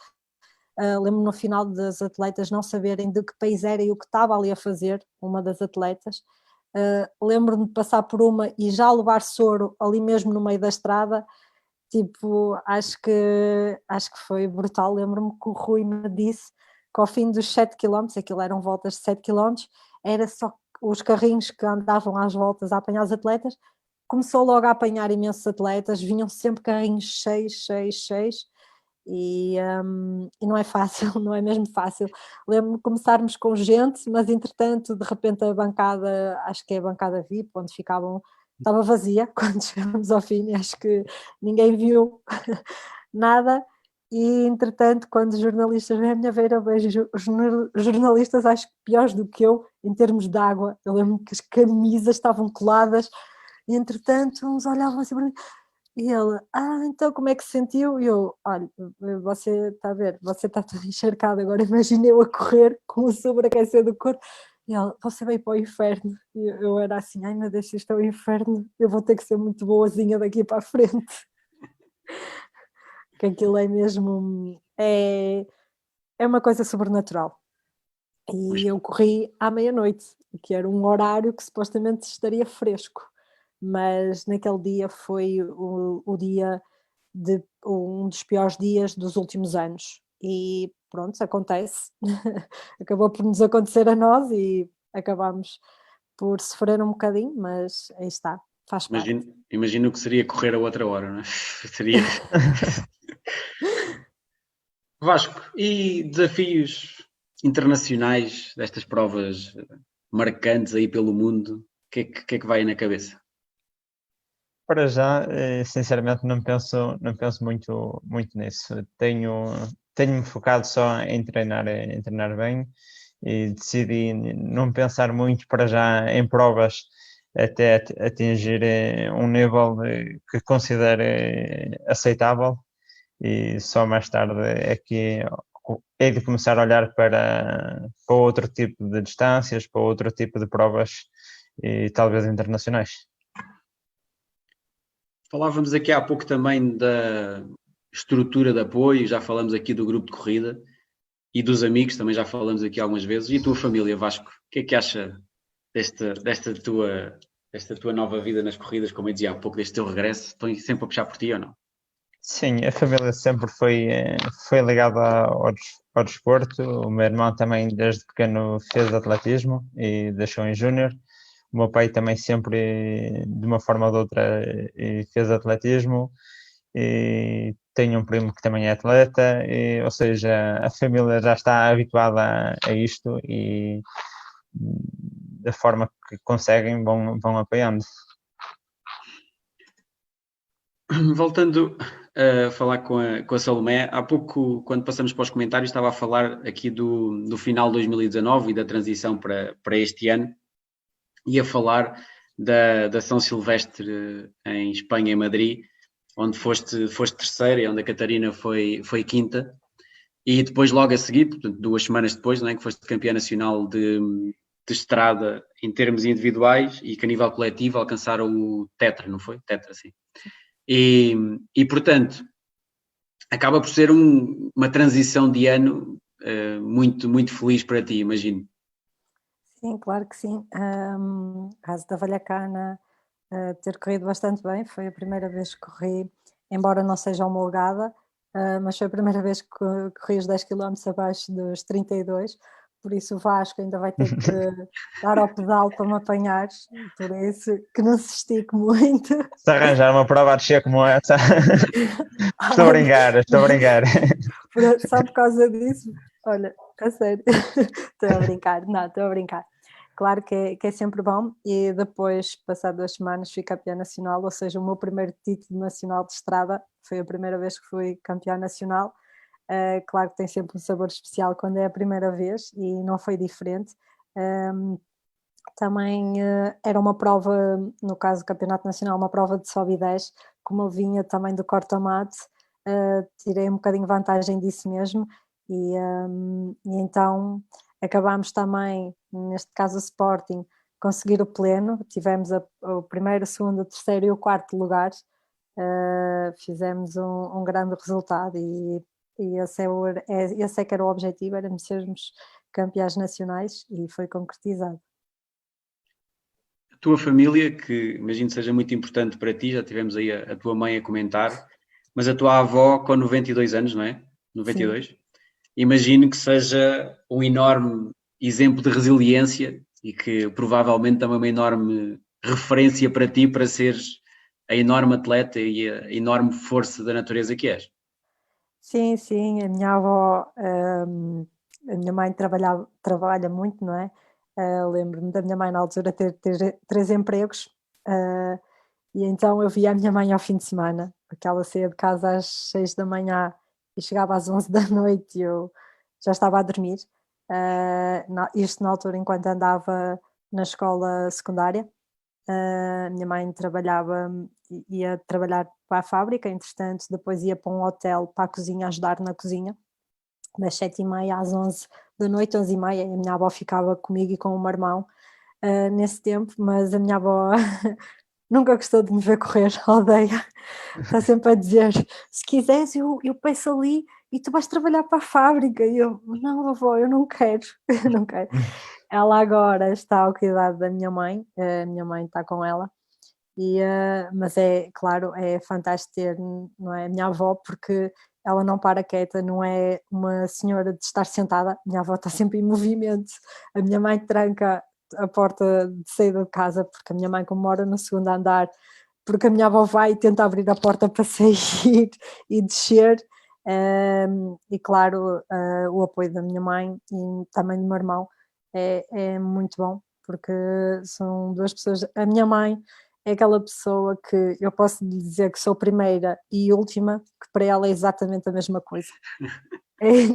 Lembro-me no final das atletas não saberem de que país era e o que estava ali a fazer, uma das atletas. Lembro-me de passar por uma e já levar soro ali mesmo no meio da estrada. Tipo, acho que foi brutal. Lembro-me que o Rui me disse que ao fim dos 7 km, aquilo eram voltas de 7 km, era só os carrinhos que andavam às voltas a apanhar os atletas. Começou logo a apanhar imensos atletas, vinham sempre carrinhos cheios, e não é fácil, não é mesmo fácil. Lembro-me de começarmos com gente, mas entretanto, de repente a bancada, acho que é a bancada VIP, onde ficavam, estava vazia quando chegamos ao fim, acho que ninguém viu nada. E entretanto, quando os jornalistas vêm à minha beira, eu vejo os jornalistas, acho que piores do que eu, em termos de água. Eu lembro que as camisas estavam coladas. E, entretanto, uns olhavam assim para mim, e ele, então como é que se sentiu? E eu, olha, você está a ver, você está todo encharcado, agora imagine eu a correr com o sobreaquecer do corpo. E ele, você veio para o inferno. E eu era assim, ai meu Deus, isto é o inferno, eu vou ter que ser muito boazinha daqui para a frente. Que aquilo é mesmo, é uma coisa sobrenatural. E eu corri à meia-noite, que era um horário que supostamente estaria fresco. Mas naquele dia foi o dia de um dos piores dias dos últimos anos. E pronto, acontece. Acabou por nos acontecer a nós e acabámos por sofrer um bocadinho, mas aí está, faz parte. Imagino que seria correr a outra hora, não é? Seria. Vasco, e desafios internacionais destas provas marcantes aí pelo mundo, o que é que vai na cabeça? Para já, sinceramente, não penso muito nisso. Tenho-me focado só em treinar bem e decidi não pensar muito para já em provas até atingir um nível que considere aceitável, e só mais tarde é que hei de começar a olhar para outro tipo de distâncias, para outro tipo de provas e talvez internacionais. Falávamos aqui há pouco também da estrutura de apoio, já falamos aqui do grupo de corrida e dos amigos, também já falamos aqui algumas vezes. E a tua família, Vasco, o que é que acha desta tua nova vida nas corridas, como eu dizia há pouco, deste teu regresso? Estão sempre a puxar por ti ou não? Sim, a família sempre foi ligada ao desporto. O meu irmão também, desde pequeno, fez atletismo e deixou em júnior. O meu pai também sempre, de uma forma ou de outra, fez atletismo. E tenho um primo que também é atleta, ou seja, a família já está habituada a isto e da forma que conseguem vão apoiando. Voltando a falar com a Salomé, há pouco, quando passamos para os comentários, estava a falar aqui do final de 2019 e da transição para este ano, e a falar da São Silvestre em Espanha, em Madrid, onde foste terceira e onde a Catarina foi quinta, e depois logo a seguir, portanto 2 semanas depois, não é, que foste campeã nacional de estrada em termos individuais e que a nível coletivo alcançaram o tetra, não foi? Tetra, sim. E portanto, acaba por ser uma transição de ano muito, muito feliz para ti, imagino. Sim, claro que sim. Caso da Vallecana ter corrido bastante bem, foi a primeira vez que corri, embora não seja homologada, mas foi a primeira vez que corri os 10 km abaixo dos 32, por isso o Vasco ainda vai ter que dar ao pedal para me apanhar, por isso que não se estique muito. Se arranjar uma prova a descer como essa, estou a brincar. Só por causa disso, olha, a sério, estou a brincar. claro que é sempre bom, e depois, passado 2 semanas, fui campeã nacional, ou seja, o meu primeiro título nacional de estrada, foi a primeira vez que fui campeã nacional. Claro que tem sempre um sabor especial quando é a primeira vez, e não foi diferente. Também era uma prova, no caso do Campeonato Nacional, uma prova de sobe e desce, como eu vinha também do corta-mato, tirei um bocadinho vantagem disso mesmo, e então acabámos também, neste caso o Sporting, conseguir o pleno, tivemos o primeiro, o segundo, o terceiro e o quarto lugar, fizemos um grande resultado, e esse é que era o objetivo, era sermos campeãs nacionais, e foi concretizado. A tua família, que imagino seja muito importante para ti, já tivemos aí a tua mãe a comentar, mas a tua avó com 92 anos, não é? 92? Sim. Imagino que seja um enorme exemplo de resiliência e que provavelmente também uma enorme referência para ti, para seres a enorme atleta e a enorme força da natureza que és. Sim, a minha avó, a minha mãe trabalha muito, não é? Lembro-me da minha mãe na altura ter 3 empregos, e então eu via a minha mãe ao fim de semana, porque ela saía de casa às 6 da manhã e chegava às 11 da noite e eu já estava a dormir. Isto na altura enquanto andava na escola secundária. A minha mãe ia trabalhar para a fábrica, entretanto depois ia para um hotel, para a cozinha, ajudar na cozinha, das 7h30 às 11 da noite, 11h30, e a minha avó ficava comigo e com o meu irmão nesse tempo, mas a minha avó nunca gostou de me ver correr, odeia, está sempre a dizer, se quiseres eu peço ali e tu vais trabalhar para a fábrica, e eu, não avó, eu não quero, eu não quero. Ela agora está ao cuidado da minha mãe, a minha mãe está com ela, mas é claro, é fantástico ter, não é, a minha avó, porque ela não para quieta, não é uma senhora de estar sentada, a minha avó está sempre em movimento, a minha mãe tranca a porta de saída de casa, porque a minha mãe, como mora no segundo andar, porque a minha avó vai e tenta abrir a porta para sair e descer, e claro, o apoio da minha mãe e também do meu irmão é muito bom, porque são 2 pessoas. A minha mãe é aquela pessoa que eu posso lhe dizer que sou primeira e última, que para ela é exatamente a mesma coisa.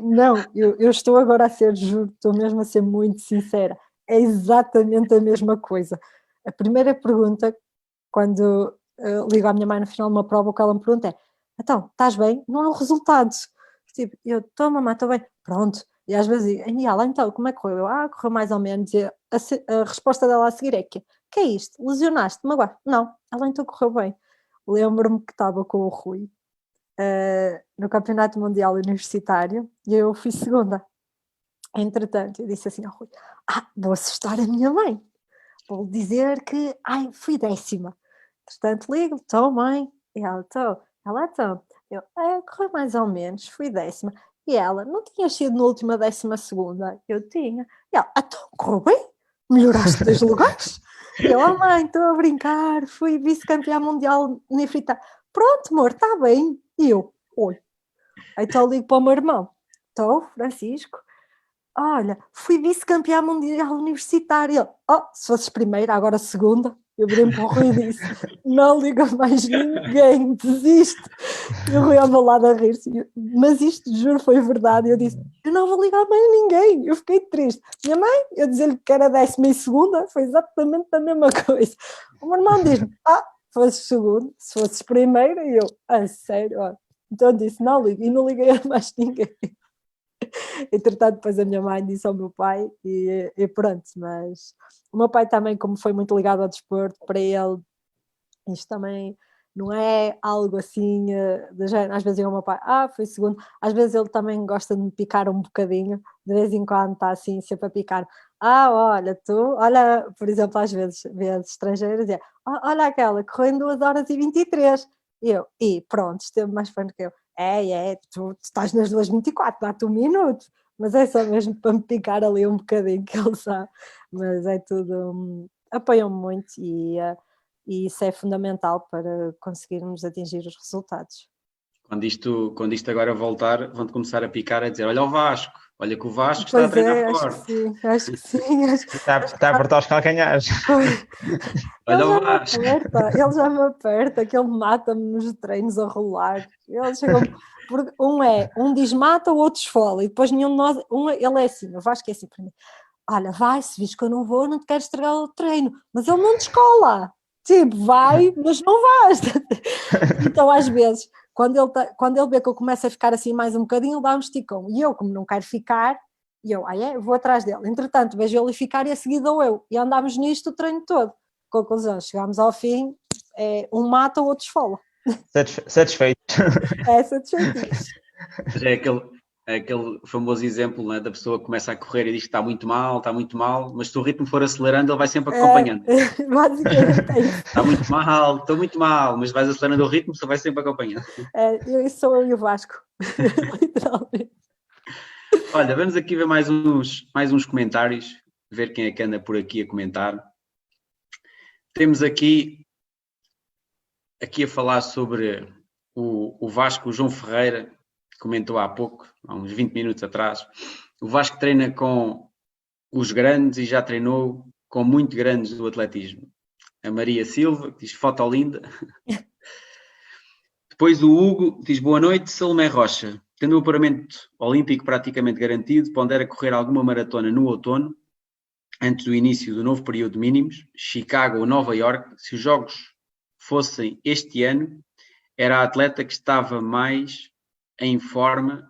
Não, eu estou agora juro, estou mesmo a ser muito sincera, é exatamente a mesma coisa. A primeira pergunta, quando ligo à minha mãe no final de uma prova, o que ela me pergunta é: então, estás bem? Não é o resultado. Tipo, eu estou, mamãe, estou bem. Pronto. E às vezes digo, e ela, então, como é que correu? Correu mais ou menos. E a resposta dela a seguir é que é isto? Lesionaste-me agora? Não, ela então correu bem. Lembro-me que estava com o Rui no Campeonato Mundial Universitário e eu fui segunda. Entretanto, eu disse assim ao Rui, vou assustar a minha mãe. Vou dizer que, fui 10ª. Entretanto, ligo, estou mãe. E ela, estou. Ela, então. Eu, correu mais ou menos, fui 10ª. E ela, não tinhas sido na última 12ª? Eu tinha. E ela, então, correu bem? Melhoraste 2 lugares? E eu, mãe, estou a brincar, fui vice-campeã mundial universitária. Pronto, amor, está bem. E eu, oi. Então ligo para o meu irmão. Estou, Francisco. Olha, fui vice-campeã mundial universitária. Ele, se fosses primeira, agora segunda. Eu virei para o Rui e disse, não liga mais ninguém, desiste. E o Rui ao meu lado a rir-se, mas isto, juro, foi verdade. Eu disse, eu não vou ligar mais ninguém. Eu fiquei triste. Minha mãe, eu dizer-lhe que era 12ª, foi exatamente a mesma coisa. O meu irmão diz-me, se fosses segundo, se fosses primeira, e eu, sério, então eu disse, não ligo, e não liguei a mais ninguém. Entretanto, depois a minha mãe disse ao meu pai e pronto, mas o meu pai também, como foi muito ligado ao desporto, para ele isto também não é algo assim de género. Às vezes eu, o meu pai, foi segundo, às vezes ele também gosta de me picar um bocadinho, de vez em quando está assim sempre a picar, olha, por exemplo, às vezes estrangeiros, olha aquela, correu em 2h23, e pronto, esteve mais fã que eu. Tu estás nas 2h24, dá-te 1 minuto, mas é só mesmo para me picar ali um bocadinho, que ele sabe, mas é tudo, apoiam-me muito e isso é fundamental para conseguirmos atingir os resultados. Quando isto agora voltar, vão-te começar a picar, a dizer, olha o Vasco, Olha que o Vasco está a Pois treinar é, forte. acho que sim. Está a apertar os calcanhares. Olha Ele o já me Vasco. aperta, que ele mata-me nos treinos a rolar. Ele chega, porque um diz mata, o outro esfola, e depois nenhum de nós, ele é assim, o Vasco é assim para mim. Olha, vai, se vis que eu não vou, não te quero estragar o treino, mas ele não descola. Tipo, vai, mas não vais. Então, às vezes, quando ele vê que eu começo a ficar assim mais um bocadinho, ele dá um esticão. E eu, como não quero ficar, vou atrás dele. Entretanto, vejo ele ficar e a seguir dou eu. E andámos nisto o treino todo. Conclusão, chegámos ao fim, um mata, o outro esfola. Satisfeito. É satisfeitinho. Mas é aquele famoso exemplo, né, da pessoa que começa a correr e diz que está muito mal, mas se o ritmo for acelerando, ele vai sempre acompanhando. Basicamente é isso. Está muito mal, estou muito mal, mas vais acelerando o ritmo, você vai sempre acompanhando. Isso sou eu e o Vasco. Literalmente. Olha, vamos aqui ver mais uns comentários, ver quem é que anda por aqui a comentar. Temos aqui a falar sobre o Vasco, o João Ferreira, que comentou há pouco, há uns 20 minutos atrás. O Vasco treina com os grandes e já treinou com muito grandes do atletismo. A Maria Silva, que diz foto linda. Depois o Hugo diz boa noite, Salomé Rocha. Tendo o apuramento olímpico praticamente garantido, pondera correr alguma maratona no outono, antes do início do novo período de mínimos, Chicago ou Nova York. Se os jogos fossem este ano, era a atleta que estava mais em forma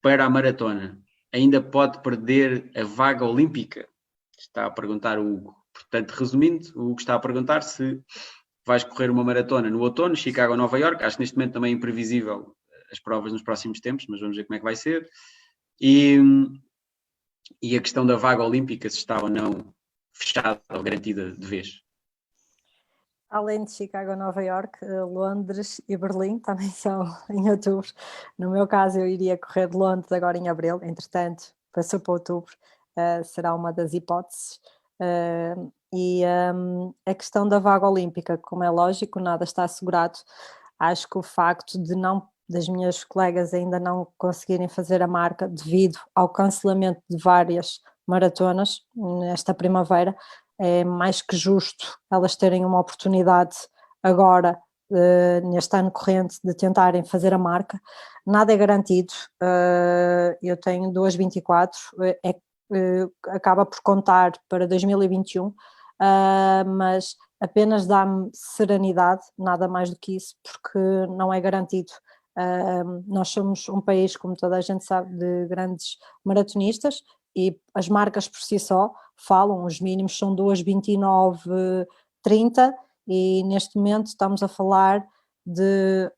para a maratona. Ainda pode perder a vaga olímpica? Está a perguntar o Hugo. Portanto, resumindo, o Hugo está a perguntar se vais correr uma maratona no outono, Chicago ou Nova York. Acho que neste momento também é imprevisível as provas nos próximos tempos, mas vamos ver como é que vai ser. E a questão da vaga olímpica, se está ou não fechada ou garantida de vez. Além de Chicago, Nova York, Londres e Berlim também são em outubro. No meu caso, eu iria correr de Londres agora em abril, entretanto, passou para outubro, será uma das hipóteses. A questão da vaga olímpica, como é lógico, nada está assegurado. Acho que o facto das minhas colegas ainda não conseguirem fazer a marca devido ao cancelamento de várias maratonas nesta primavera, é mais que justo elas terem uma oportunidade agora, neste ano corrente, de tentarem fazer a marca. Nada é garantido, eu tenho 2,24, acaba por contar para 2021, mas apenas dá-me serenidade, nada mais do que isso, porque não é garantido. Nós somos um país, como toda a gente sabe, de grandes maratonistas, e as marcas por si só falam, os mínimos são 2,29,30, e neste momento estamos a falar de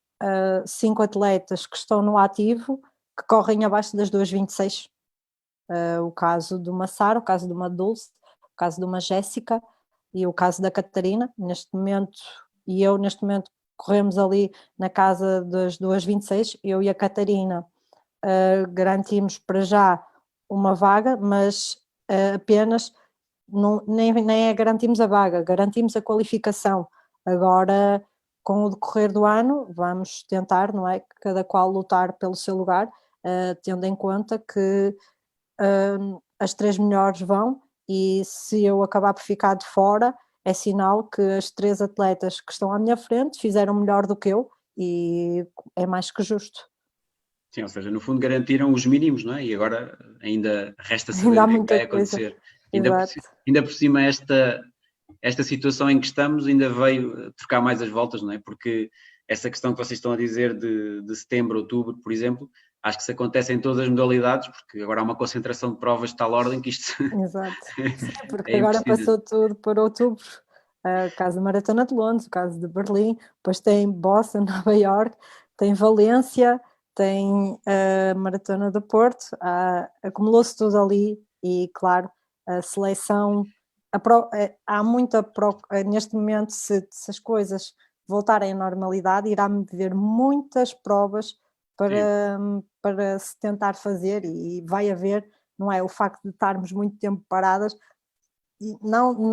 5 atletas que estão no ativo que correm abaixo das 2,26. O caso de uma Sara, o caso de uma Dulce, o caso de uma Jéssica e o caso da Catarina, neste momento corremos ali na casa das 2,26, eu e a Catarina garantimos para já uma vaga, mas apenas, nem garantimos a vaga, garantimos a qualificação. Agora, com o decorrer do ano, vamos tentar, não é, cada qual lutar pelo seu lugar, tendo em conta que as 3 melhores vão, e se eu acabar por ficar de fora, é sinal que as 3 atletas que estão à minha frente fizeram melhor do que eu, e é mais que justo. Sim, ou seja, no fundo garantiram os mínimos, não é? E agora ainda resta saber Ainda há o que é que muita vai acontecer. Exato. Ainda por cima esta situação em que estamos ainda veio trocar mais as voltas, não é? Porque essa questão que vocês estão a dizer de setembro, outubro, por exemplo, acho que se acontece em todas as modalidades, porque agora há uma concentração de provas de tal ordem que isto Exato. Sim, porque é agora impressionante. passou tudo para outubro. O caso da Maratona de Londres, o caso de Berlim, depois tem Boston, Nova York, tem Valência, tem a Maratona do Porto, acumulou-se tudo ali, e claro, a seleção, há muita, neste momento, se as coisas voltarem à normalidade, irá-me ver muitas provas para se tentar fazer, e vai haver, não é, o facto de estarmos muito tempo paradas. E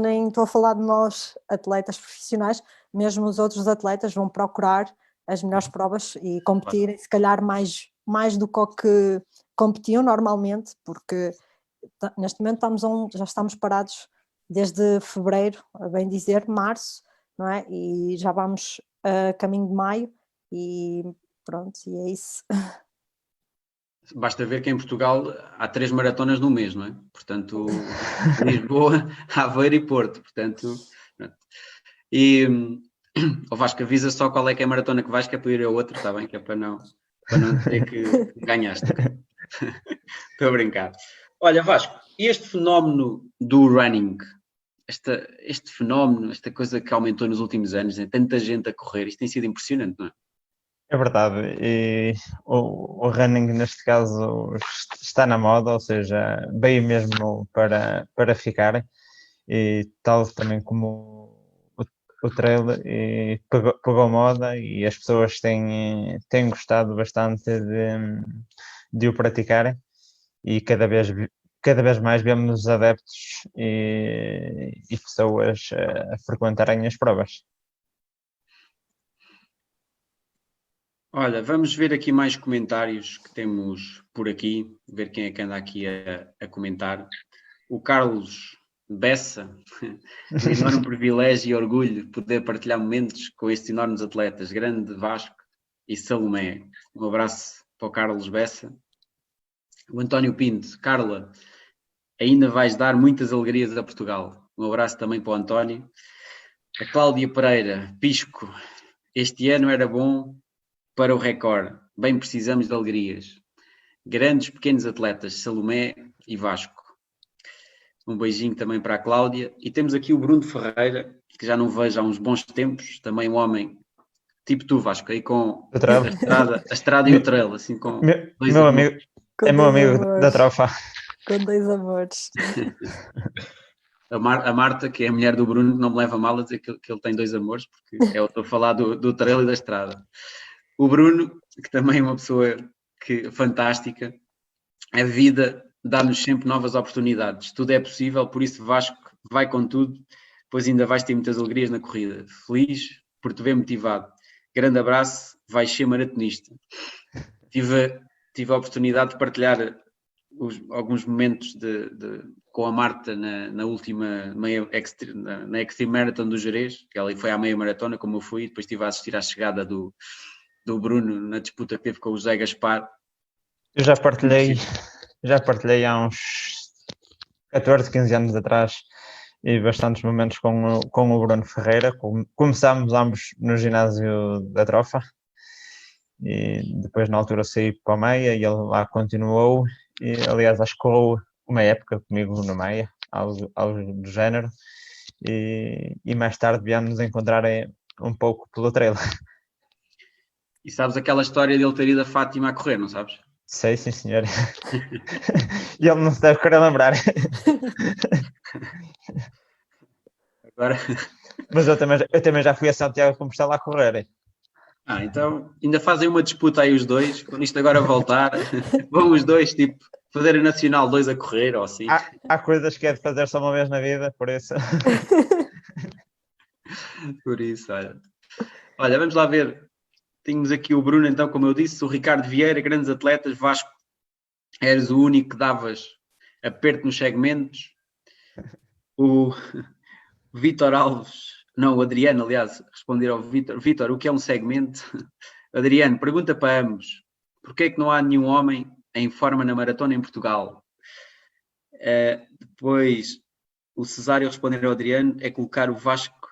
nem estou a falar de nós, atletas profissionais, mesmo os outros atletas vão procurar as melhores provas e competirem, se calhar mais do que competiam normalmente, porque neste momento já estamos parados desde fevereiro, a bem dizer, março, não é? E já vamos a caminho de maio e pronto, e é isso. Basta ver que em Portugal há 3 maratonas no mês, não é? Portanto, Lisboa, Aveiro e Porto. Portanto, pronto. E o Vasco, avisa só qual é que é a maratona que vais, que é para ir a outra, está bem? Que é para não dizer que ganhaste. Estou a brincar. Olha, Vasco, e este fenómeno do running, este fenómeno, esta coisa que aumentou nos últimos anos, né? Tanta gente a correr, isto tem sido impressionante, não é? É verdade, e o running neste caso está na moda, ou seja, veio mesmo para ficar, e tal também como o trail pegou moda e as pessoas têm gostado bastante de o praticar, e cada vez mais vemos adeptos e pessoas a frequentarem as provas. Olha, vamos ver aqui mais comentários que temos por aqui, ver quem é que anda aqui a comentar. O Carlos Bessa, um enorme privilégio e orgulho poder partilhar momentos com estes enormes atletas, grande Vasco e Salomé. Um abraço para o Carlos Bessa. O António Pinto, Carla, ainda vais dar muitas alegrias a Portugal. Um abraço também para o António. A Cláudia Pereira, Pisco, este ano era bom para o recorde. Bem precisamos de alegrias. Grandes pequenos atletas, Salomé e Vasco. Um beijinho também para a Cláudia. E temos aqui o Bruno Ferreira, que já não vejo há uns bons tempos, também um homem tipo tu, Vasco, aí com a estrada e o trail, assim com meu amigo. É meu amigo da trofa. Com 2 amores. A Marta, que é a mulher do Bruno, não me leva mal a dizer que ele tem 2 amores, porque eu estou a falar do trail e da estrada. O Bruno, que também é uma pessoa fantástica, a vida dá-nos sempre novas oportunidades. Tudo é possível, por isso Vasco, vai com tudo, pois ainda vais ter muitas alegrias na corrida. Feliz por te ver motivado. Grande abraço, vais ser maratonista. Tive a oportunidade de partilhar alguns momentos com a Marta na última na Extreme Marathon do Jerez, que ela foi à meia maratona, como eu fui, e depois estive a assistir à chegada do Bruno na disputa que teve com o José Gaspar. Eu já partilhei há uns 14, 15 anos atrás e bastantes momentos com o Bruno Ferreira. Começámos ambos no ginásio da Trofa e depois na altura saí para a meia e ele lá continuou. E, aliás, acho que correu uma época comigo no meia, algo do género, e mais tarde viemos nos encontrar um pouco pelo trail. E sabes aquela história de ele ter ido a Fátima a correr, não sabes? Sei, sim, senhor. E ele não se deve querer lembrar. Agora... Mas eu também já fui a Santiago de Compostela a correr. Então ainda fazem uma disputa aí os dois. Quando isto agora voltar, vão os dois, tipo, fazer a Nacional 2 a correr ou assim. Há coisas que é de fazer só uma vez na vida, por isso. Por isso, olha, vamos lá ver. Tínhamos aqui o Bruno, então, como eu disse, o Ricardo Vieira, grandes atletas. Vasco, eres o único que davas aperto nos segmentos. O Vítor Alves, não, o Adriano, aliás, responder ao Vítor. Vítor, o que é um segmento? Adriano, pergunta para ambos. Porquê é que não há nenhum homem em forma na maratona em Portugal? Depois, o Cesário responder ao Adriano é colocar o Vascos,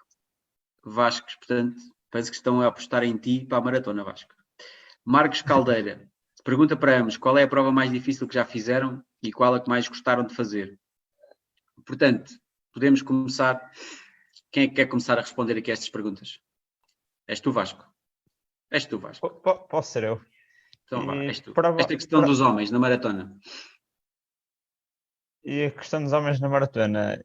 portanto, parece que estão a apostar em ti para a maratona, Vasco. Marcos Caldeira, pergunta para ambos, qual é a prova mais difícil que já fizeram e qual a que mais gostaram de fazer? Portanto, podemos começar. Quem é que quer começar a responder aqui a estas perguntas? És tu, Vasco? És tu, Vasco. Posso ser eu. Então vá, és tu. Esta questão dos homens na maratona. E a questão dos homens na maratona,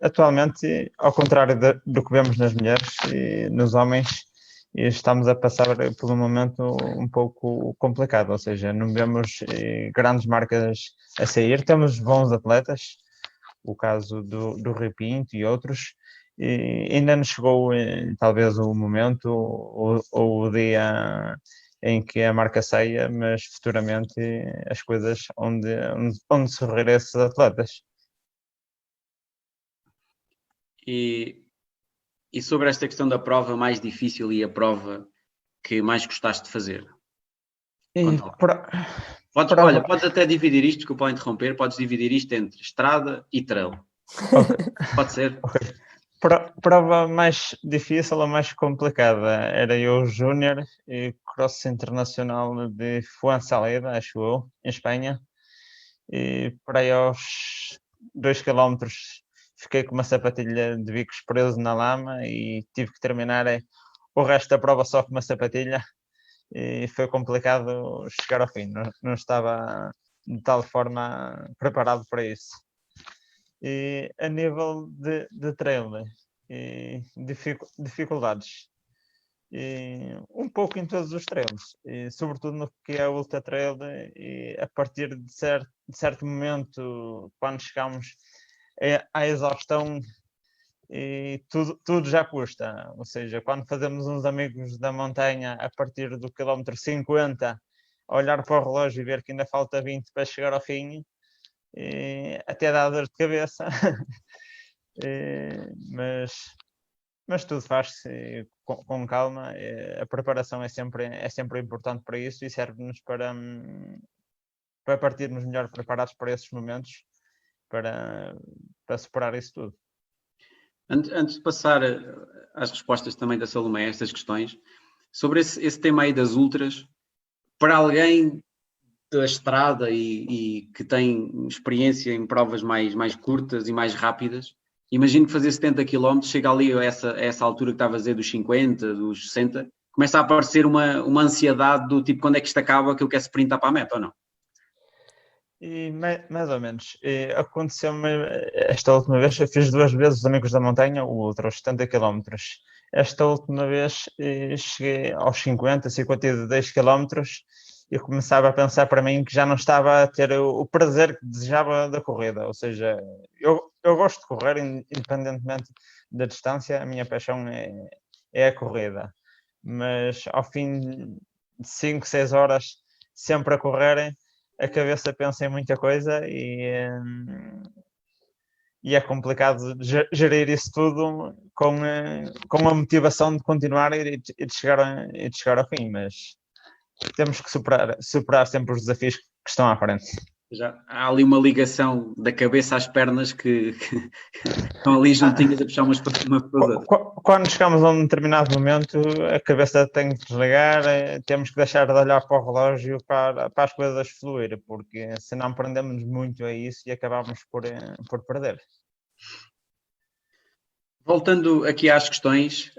atualmente, ao contrário do que vemos nas mulheres e nos homens, estamos a passar por um momento um pouco complicado, ou seja, não vemos grandes marcas a sair, temos bons atletas, o caso do Rui Pinto e outros, e ainda não chegou talvez o momento ou o dia em que a marca saia, mas futuramente as coisas onde se reunir esses atletas. E sobre esta questão da prova mais difícil e a prova que mais gostaste de fazer? Podes até dividir isto, desculpa interromper, podes dividir isto entre estrada e trail. Okay. Pode ser? Okay. Prova mais difícil ou mais complicada era eu júnior e cross internacional de Fuensalida, acho eu, em Espanha. E para aí aos 2 km fiquei com uma sapatilha de bicos preso na lama e tive que terminar o resto da prova só com uma sapatilha. E foi complicado chegar ao fim, não estava de tal forma preparado para isso. E a nível de trail, dificuldades, um pouco em todos os trails, e sobretudo no que é ultra trail, e a partir de certo momento, quando chegamos à exaustão, e tudo já custa, ou seja, quando fazemos uns amigos da montanha a partir do quilómetro 50, olhar para o relógio e ver que ainda falta 20 para chegar ao fim, até dá dor de cabeça, mas tudo faz-se com calma. A preparação é sempre importante para isso e serve-nos para partirmos melhor preparados para esses momentos, para superar isso tudo. Antes de passar às respostas também da Salomé a estas questões, sobre esse tema aí das ultras, para alguém da estrada e que tem experiência em provas mais curtas e mais rápidas, imagino que fazer 70 km, chega ali a essa altura que estava a dizer dos 50, dos 60, começa a aparecer uma ansiedade do tipo, quando é que isto acaba, que eu quero sprintar para a meta ou não? E mais ou menos. Aconteceu-me esta última vez, eu fiz 2 vezes os Amigos da Montanha, o outro aos 70 km. Esta última vez cheguei aos 52 km e começava a pensar para mim que já não estava a ter o prazer que desejava da corrida. Ou seja, eu gosto de correr independentemente da distância, a minha paixão é a corrida. Mas ao fim de 5, 6 horas sempre a correr, a cabeça pensa em muita coisa e é complicado gerir isso tudo com a motivação de continuar e de chegar ao fim, mas temos que superar sempre os desafios que estão à frente. Já há ali uma ligação da cabeça às pernas que estão ali juntinhas a puxar umas para outras. Quando chegamos a um determinado momento, a cabeça tem que desligar, temos que deixar de olhar para o relógio para as coisas fluir, porque senão prendemos muito a isso e acabamos por perder. Voltando aqui às questões,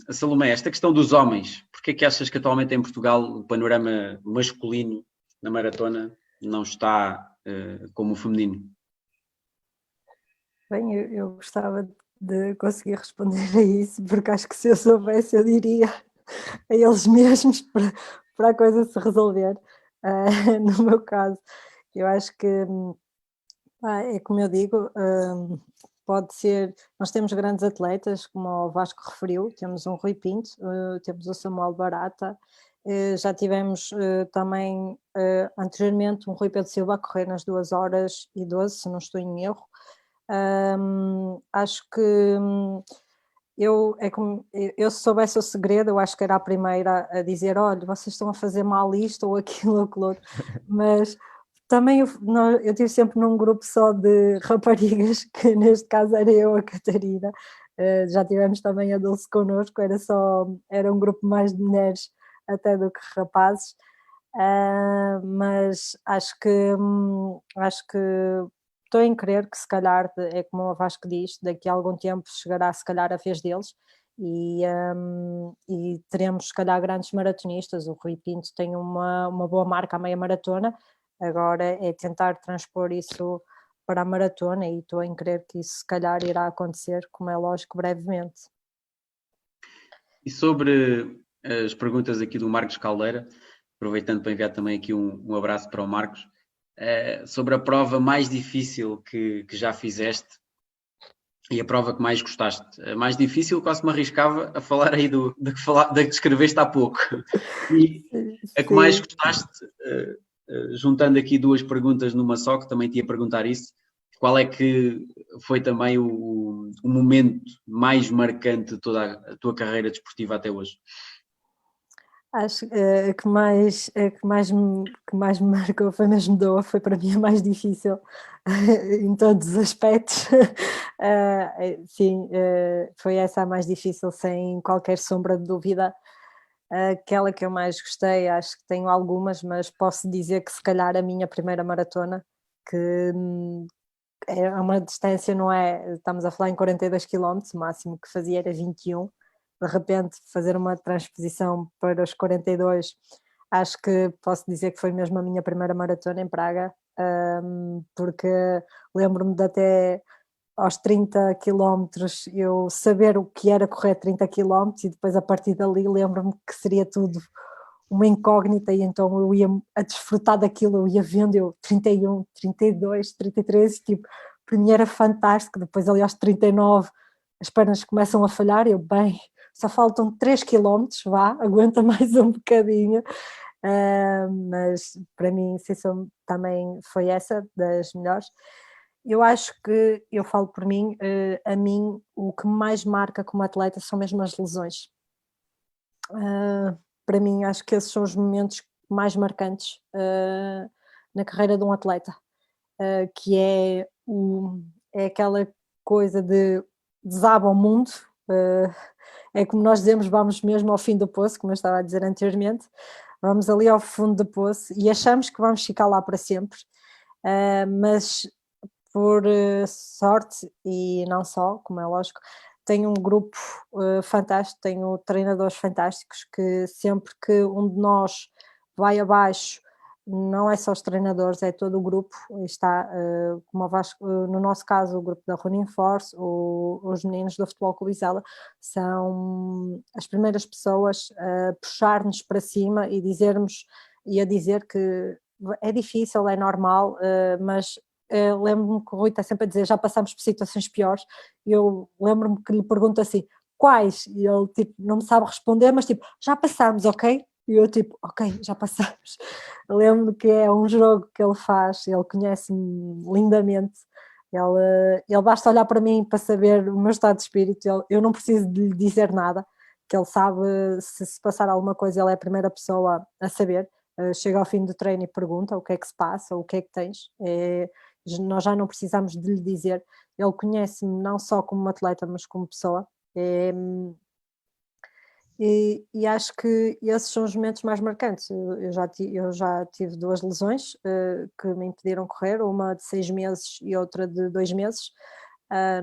Salomé, esta questão dos homens, porque é que achas que atualmente em Portugal o panorama masculino na maratona não está como o feminino? Bem, eu gostava de conseguir responder a isso, porque acho que se eu soubesse eu diria a eles mesmos para a coisa se resolver. No meu caso, eu acho que é como eu digo, pode ser, nós temos grandes atletas, como o Vasco referiu, temos um Rui Pinto, temos o Samuel Barata, já tivemos também anteriormente um Rui Pedro Silva a correr nas 2h12, se não estou em erro. Acho que eu se soubesse o segredo, eu acho que era a primeira a dizer, olha, vocês estão a fazer mal isto ou aquilo ou aquilo outro, mas também eu estive sempre num grupo só de raparigas, que neste caso era eu, a Catarina, já tivemos também a Dulce connosco, era um grupo mais de mulheres até do que rapazes, mas acho que estou em crer que se calhar, é como o Vasco diz, daqui a algum tempo chegará se calhar a vez deles e teremos se calhar grandes maratonistas. O Rui Pinto tem uma boa marca à meia maratona, agora é tentar transpor isso para a maratona e estou em crer que isso se calhar irá acontecer, como é lógico, brevemente. E sobre as perguntas aqui do Marcos Caldeira, aproveitando para enviar também aqui um abraço para o Marcos, sobre a prova mais difícil que já fizeste, e a prova que mais gostaste? A mais difícil, quase me arriscava a falar aí da que escreveste há pouco. E a que mais Sim. gostaste, juntando aqui duas perguntas numa só, que também te ia perguntar isso, qual é que foi também o momento mais marcante de toda a tua carreira desportiva até hoje? Acho que que mais me marcou foi mesmo Doha, foi para mim a mais difícil em todos os aspectos. Sim, foi essa a mais difícil, sem qualquer sombra de dúvida. Aquela que eu mais gostei, acho que tenho algumas, mas posso dizer que se calhar a minha primeira maratona, que é uma distância, não é? Estamos a falar em 42 quilómetros, o máximo que fazia era 21. De repente, fazer uma transposição para os 42, acho que posso dizer que foi mesmo a minha primeira maratona em Praga, porque lembro-me de até aos 30 quilómetros eu saber o que era correr 30 quilómetros e depois a partir dali lembro-me que seria tudo uma incógnita e então eu ia a desfrutar daquilo, eu ia vendo, eu 31, 32, 33, tipo, para mim era fantástico, depois ali aos 39 as pernas começam a falhar, eu bem, só faltam 3 quilómetros, vá, aguenta mais um bocadinho, mas para mim também foi essa das melhores. Eu acho que, eu falo por mim, a mim o que mais marca como atleta são mesmo as lesões. Para mim, acho que esses são os momentos mais marcantes na carreira de um atleta, que é aquela coisa de desaba o mundo, é como nós dizemos, vamos mesmo ao fim do poço, como eu estava a dizer anteriormente, vamos ali ao fundo do poço e achamos que vamos ficar lá para sempre, mas por sorte, e não só, como é lógico, tenho um grupo fantástico, tenho treinadores fantásticos que sempre que um de nós vai abaixo, não é só os treinadores, é todo o grupo, está, como no nosso caso, o grupo da Running Force, os meninos do Futebol Clube Vizela, são as primeiras pessoas a puxar-nos para cima e a dizer que é difícil, é normal, mas lembro-me que o Rui está sempre a dizer, já passamos por situações piores, e eu lembro-me que lhe pergunto assim, quais? E ele tipo, não me sabe responder, mas tipo, já passamos, ok? E eu tipo, ok, já passamos. Lembro-me que é um jogo que ele faz, ele conhece-me lindamente, ele basta olhar para mim para saber o meu estado de espírito, eu não preciso de lhe dizer nada, que ele sabe, se passar alguma coisa, ele é a primeira pessoa a saber. Chega ao fim do treino e pergunta o que é que se passa, o que é que tens. Nós já não precisamos de lhe dizer, ele conhece-me não só como atleta, mas como pessoa, e acho que esses são os momentos mais marcantes. Eu já tive 2 lesões que me impediram correr, uma de 6 meses e outra de 2 meses.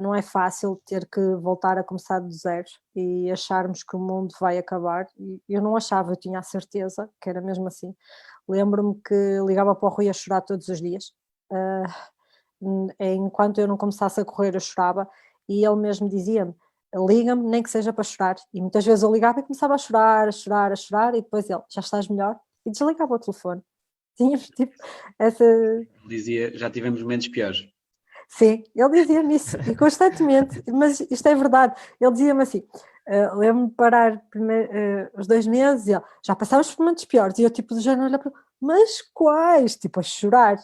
Não é fácil ter que voltar a começar do zero e acharmos que o mundo vai acabar. E eu não achava, eu tinha a certeza que era mesmo assim. Lembro-me que ligava para o Rui a chorar todos os dias. Enquanto eu não começasse a correr, eu chorava, e ele mesmo dizia-me, liga-me, nem que seja para chorar, e muitas vezes eu ligava e começava a chorar, a chorar, a chorar, e depois ele, já estás melhor? E desligava o telefone. Tínhamos tipo essa... Ele dizia, já tivemos momentos piores. Sim, ele dizia-me isso, e constantemente, mas isto é verdade, ele dizia-me assim, lembro-me de parar os 2 meses, e ele, já passámos por momentos piores, e eu tipo, do género, olhar para ele, mas quais? Tipo, a chorar.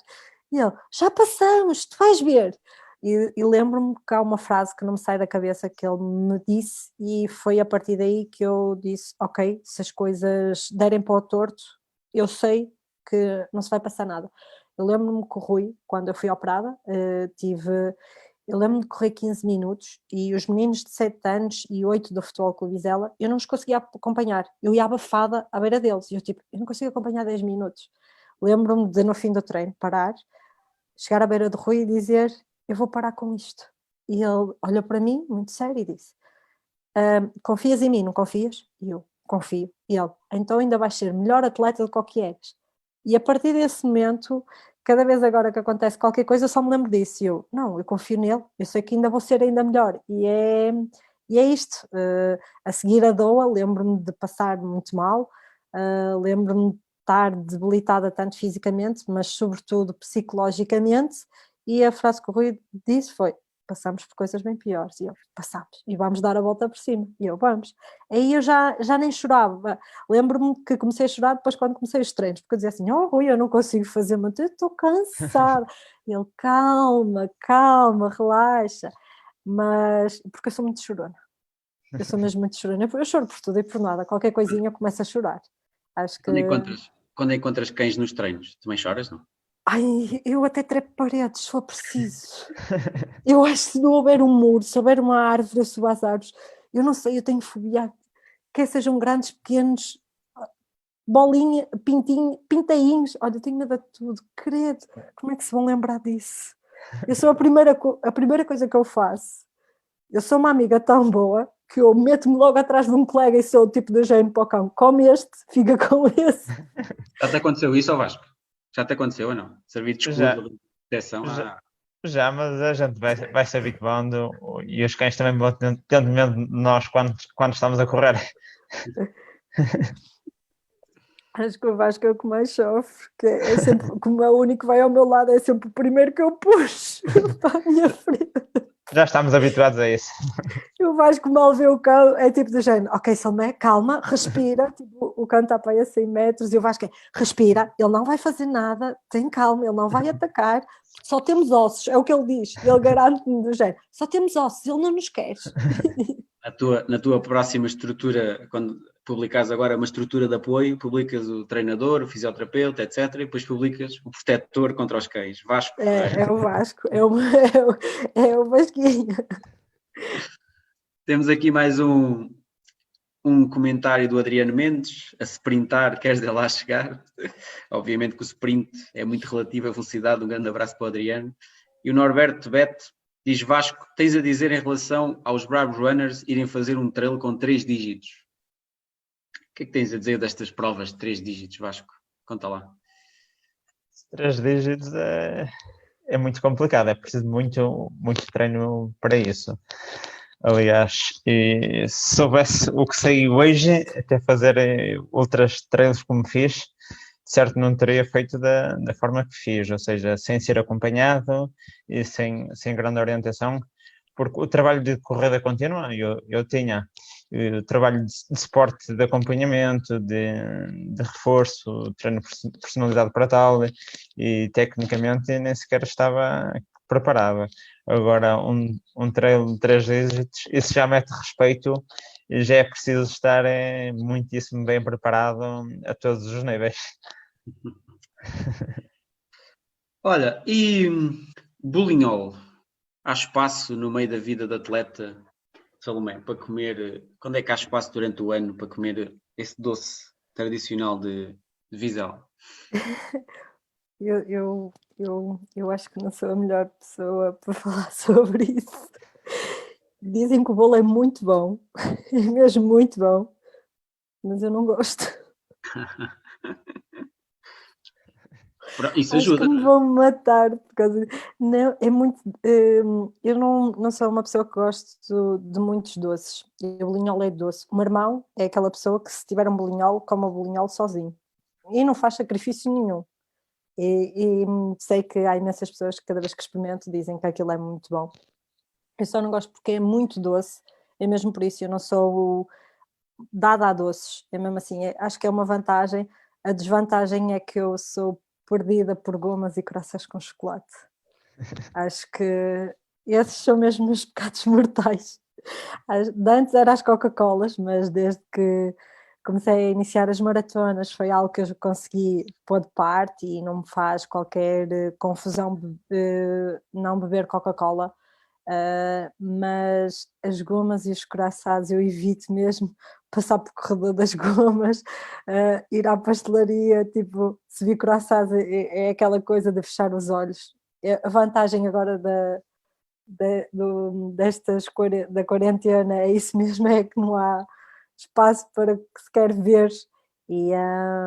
E ele, já passamos, tu vais ver. E lembro-me que há uma frase que não me sai da cabeça que ele me disse, e foi a partir daí que eu disse, ok, se as coisas derem para o torto, eu sei que não se vai passar nada. Eu lembro-me que o Rui, quando eu fui operada, eu lembro-me de correr 15 minutos e os meninos de 7 anos e 8 do Futebol Clube Vizela, eu não os conseguia acompanhar. Eu ia abafada à beira deles e eu não consigo acompanhar 10 minutos. Lembro-me de, no fim do treino, parar, chegar à beira do Rui e dizer, eu vou parar com isto. E ele olhou para mim, muito sério, e disse, confias em mim, não confias? E eu, confio. E ele, então ainda vais ser melhor atleta do que o que és. E a partir desse momento, cada vez agora que acontece qualquer coisa, eu só me lembro disso. E eu, não, eu confio nele, eu sei que ainda vou ser ainda melhor. E é isto. A seguir a Doha, lembro-me de passar muito mal, lembro-me de estar debilitada tanto fisicamente, mas sobretudo psicologicamente. E a frase que o Rui disse foi, passamos por coisas bem piores. E eu, passamos, e vamos dar a volta por cima. E eu, vamos. Aí eu já nem chorava. Lembro-me que comecei a chorar depois quando comecei os treinos, porque eu dizia assim, oh Rui, eu não consigo fazer muito, eu estou cansada. E ele, calma, calma, relaxa. Mas, porque eu sou muito chorona. Eu sou mesmo muito chorona. Eu choro por tudo e por nada. Qualquer coisinha eu começo a chorar. Acho que... Quando encontras cães nos treinos, também choras, não? Ai, eu até trepo paredes, se for preciso. Eu acho que se não houver um muro, se houver uma árvore, eu subo às árvores. Eu não sei, eu tenho fobia. Quer sejam grandes, pequenos, bolinha, pintainhos. Olha, eu tenho medo de tudo. Credo, como é que se vão lembrar disso? Eu sou a primeira coisa que eu faço. Eu sou uma amiga tão boa que eu meto-me logo atrás de um colega e sou o tipo de género para o cão. Come este, fica com esse. Já te aconteceu isso, ou Vasco? Já te aconteceu ou não? Servir de escudo, de proteção? Já, mas a gente vai se habituando e os cães também vão tendo medo de nós quando estamos a correr. Acho que o Vasco é o que mais sofre, que é sempre, como é o único que vai ao meu lado, é sempre o primeiro que eu puxo para a minha frente. Já estamos habituados a isso. E o Vasco mal vê o cão, é tipo do género, ok, Salmé, calma, respira, tipo, o cão está para aí a 100 metros e o Vasco é, respira, ele não vai fazer nada, tem calma, ele não vai atacar, só temos ossos, é o que ele diz, ele garante-me do género, só temos ossos, ele não nos quer. Na tua próxima estrutura, quando publicares agora uma estrutura de apoio, publicas o treinador, o fisioterapeuta, etc. E depois publicas o protetor contra os cães. Vasco. É o Vasco, é o Vasquinho. Temos aqui mais um comentário do Adriano Mendes, a sprintar, queres de lá chegar? Obviamente que o sprint é muito relativo à velocidade, um grande abraço para o Adriano. E o Norberto Beto diz, Vasco, tens a dizer em relação aos Brave Runners irem fazer um trail com 3 dígitos? O que é que tens a dizer destas provas de 3 dígitos, Vasco? Conta lá. 3 dígitos é muito complicado, é preciso muito treino para isso. Aliás, e se soubesse o que sei hoje, até fazer outras trails como fiz, certo não teria feito da forma que fiz, ou seja, sem ser acompanhado e sem grande orientação, porque o trabalho de corrida contínua eu tinha trabalho de suporte, de acompanhamento, de reforço, treino personalizado para tal, e tecnicamente nem sequer estava preparado. Agora, um trail de 3 dígitos, isso já mete respeito e já é preciso estar muitíssimo bem preparado a todos os níveis. Olha, e Bolinhol? Há espaço no meio da vida do atleta, Salomé, para comer? Quando é que há espaço durante o ano para comer esse doce tradicional de Vizela? Eu acho que não sou a melhor pessoa para falar sobre isso. Dizem que o bolo é muito bom, é mesmo muito bom, mas eu não gosto. Isso Acho ajuda, que me não é? vão matar por causa não, é muito. Eu não sou uma pessoa que gosto de muitos doces. E o bolinhol é doce. O meu irmão é aquela pessoa que, se tiver um bolinhol, come o bolinhol sozinho e não faz sacrifício nenhum. E sei que há imensas pessoas que, cada vez que experimento, dizem que aquilo é muito bom. Eu só não gosto porque é muito doce, é mesmo por isso eu não sou dada a doces, é mesmo assim, acho que é uma vantagem. A desvantagem é que eu sou perdida por gomas e croissants com chocolate. Acho que esses são mesmo meus pecados mortais. De antes era as Coca-Colas, mas desde que comecei a iniciar as maratonas foi algo que eu consegui pôr de parte e não me faz qualquer confusão não beber Coca-Cola. Mas as gomas e os croissants eu evito mesmo passar por corredor das gomas, ir à pastelaria, tipo, se vi croissants é aquela coisa de fechar os olhos. A vantagem agora da quarentena é isso mesmo, é que não há espaço para que se quer ver,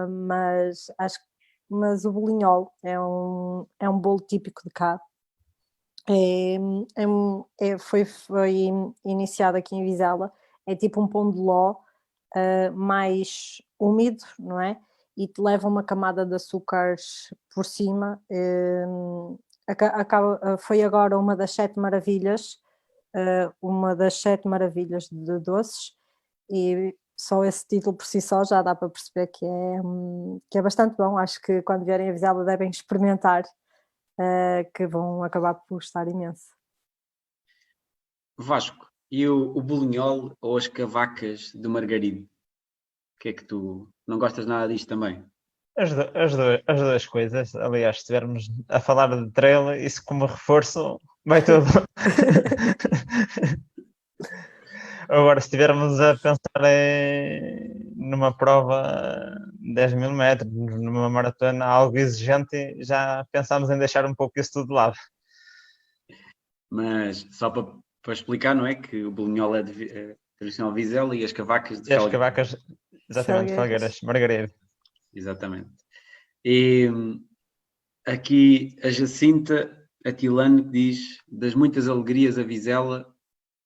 mas o bolinhol é um bolo típico de cá. Foi iniciado aqui em Vizela, é tipo um pão de ló mais úmido, não é? E te leva uma camada de açúcares por cima, foi agora uma das 7 maravilhas, de doces, e só esse título por si só já dá para perceber que é bastante bom. Acho que quando vierem a Vizela devem experimentar, que vão acabar por gostar imenso. Vasco, e o bolinhol ou as cavacas de margarido? O que é que tu não gostas nada disto também? As duas coisas. Aliás, se estivermos a falar de trail, isso como reforço vai tudo. Agora, se estivermos a pensar numa prova 10.000 metros, numa maratona, algo exigente, já pensámos em deixar um pouco isso tudo de lado. Mas só para explicar, não é? Que o bolinhol é tradicional Vizela e as cavacas de E as Felgueiras. cavacas, exatamente, Felgueiras, Margarida. Exatamente. E aqui a Jacinta Atilano diz: das muitas alegrias a Vizela,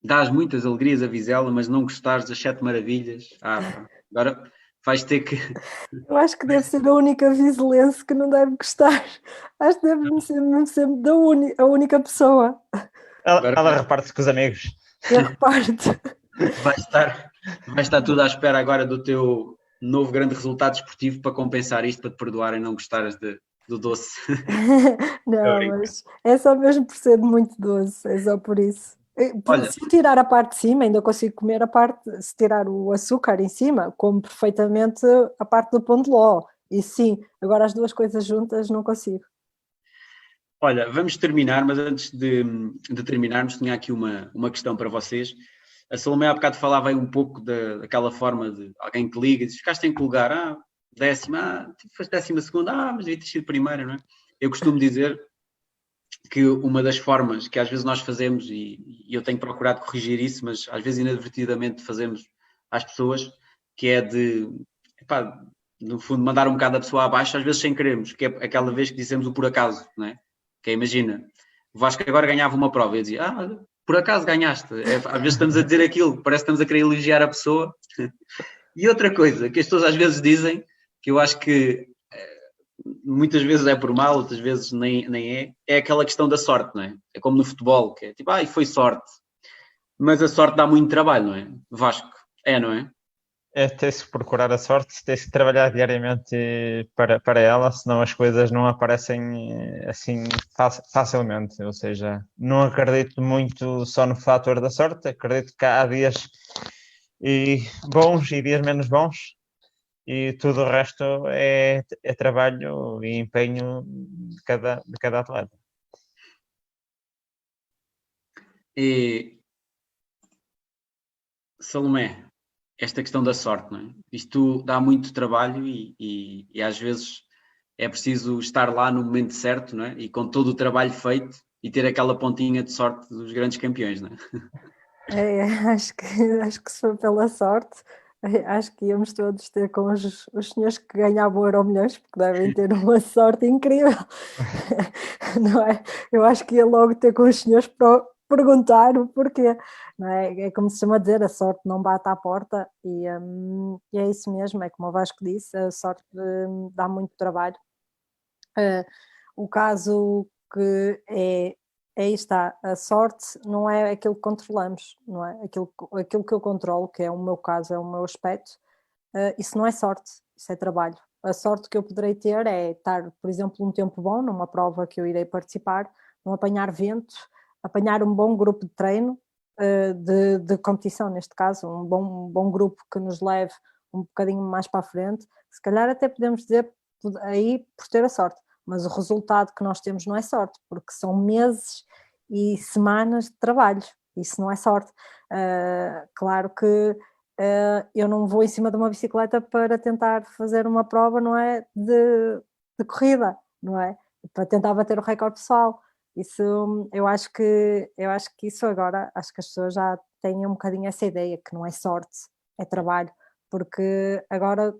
dás muitas alegrias a Vizela, mas não gostares das 7 maravilhas. Pá, agora vais ter que. Eu acho que deve ser a única vizelense que não deve gostar. Acho que deve ser mesmo sempre a única pessoa. Ela reparte-se com os amigos. Eu reparto. Vai estar tudo à espera agora do teu novo grande resultado esportivo para compensar isto, para te perdoarem não gostares do doce. Não, mas é só mesmo por ser muito doce, é só por isso. Olha, Se tirar a parte de cima, ainda consigo comer a parte, se tirar o açúcar em cima, como perfeitamente a parte do pão de ló. E sim, agora as duas coisas juntas não consigo. olha, vamos terminar, mas antes de terminarmos, tinha aqui uma questão para vocês. A Salomé há bocado falava aí um pouco daquela forma de alguém que liga e diz: ficaste em que lugar? Décima, foste 12ª, mas devia ter sido primeira, não é? Eu costumo dizer que uma das formas que às vezes nós fazemos, e eu tenho procurado corrigir isso, mas às vezes inadvertidamente fazemos às pessoas, que é epá, no fundo, mandar um bocado a pessoa abaixo, às vezes sem querermos, que é aquela vez que dizemos o por acaso, não é? Que é, imagina, o Vasco agora ganhava uma prova e eu dizia: por acaso ganhaste. Às vezes estamos a dizer aquilo, parece que estamos a querer elogiar a pessoa. E outra coisa que as pessoas às vezes dizem, que eu acho que muitas vezes é por mal, outras vezes nem é aquela questão da sorte, não é? É como no futebol, que é tipo, foi sorte. Mas a sorte dá muito trabalho, não é? Vasco, não é? Tem-se que procurar a sorte, tem-se que trabalhar diariamente para ela, senão as coisas não aparecem assim facilmente. Ou seja, não acredito muito só no fator da sorte, acredito que há dias bons e dias menos bons, e tudo o resto é trabalho e empenho de cada atleta. E Salomé, esta questão da sorte, não é? Isto dá muito trabalho e às vezes é preciso estar lá no momento certo, não é? E com todo o trabalho feito e ter aquela pontinha de sorte dos grandes campeões, não é? Acho que se for pela sorte, acho que íamos todos ter com os senhores que ganhavam Euromilhões, porque devem ter uma sorte incrível, não é? Eu acho que ia logo ter com os senhores para perguntar o porquê, não é? É como se chama dizer, a sorte não bate à porta e é isso mesmo, é como o Vasco disse, a sorte dá muito trabalho. O caso que aí está, a sorte não é aquilo que controlamos, não é? Aquilo que eu controlo, que é o meu caso, é o meu aspecto, isso não é sorte, isso é trabalho. A sorte que eu poderei ter é estar, por exemplo, um tempo bom numa prova que eu irei participar, não apanhar vento, apanhar um bom grupo de treino, de competição, neste caso, um bom grupo que nos leve um bocadinho mais para a frente. Se calhar até podemos dizer aí por ter a sorte, mas o resultado que nós temos não é sorte, porque são meses e semanas de trabalho, isso não é sorte. Claro que eu não vou em cima de uma bicicleta para tentar fazer uma prova, não é, de corrida, não é? Para tentar bater o recorde pessoal. Isso, eu acho que isso agora, acho que as pessoas já têm um bocadinho essa ideia, que não é sorte, é trabalho, porque agora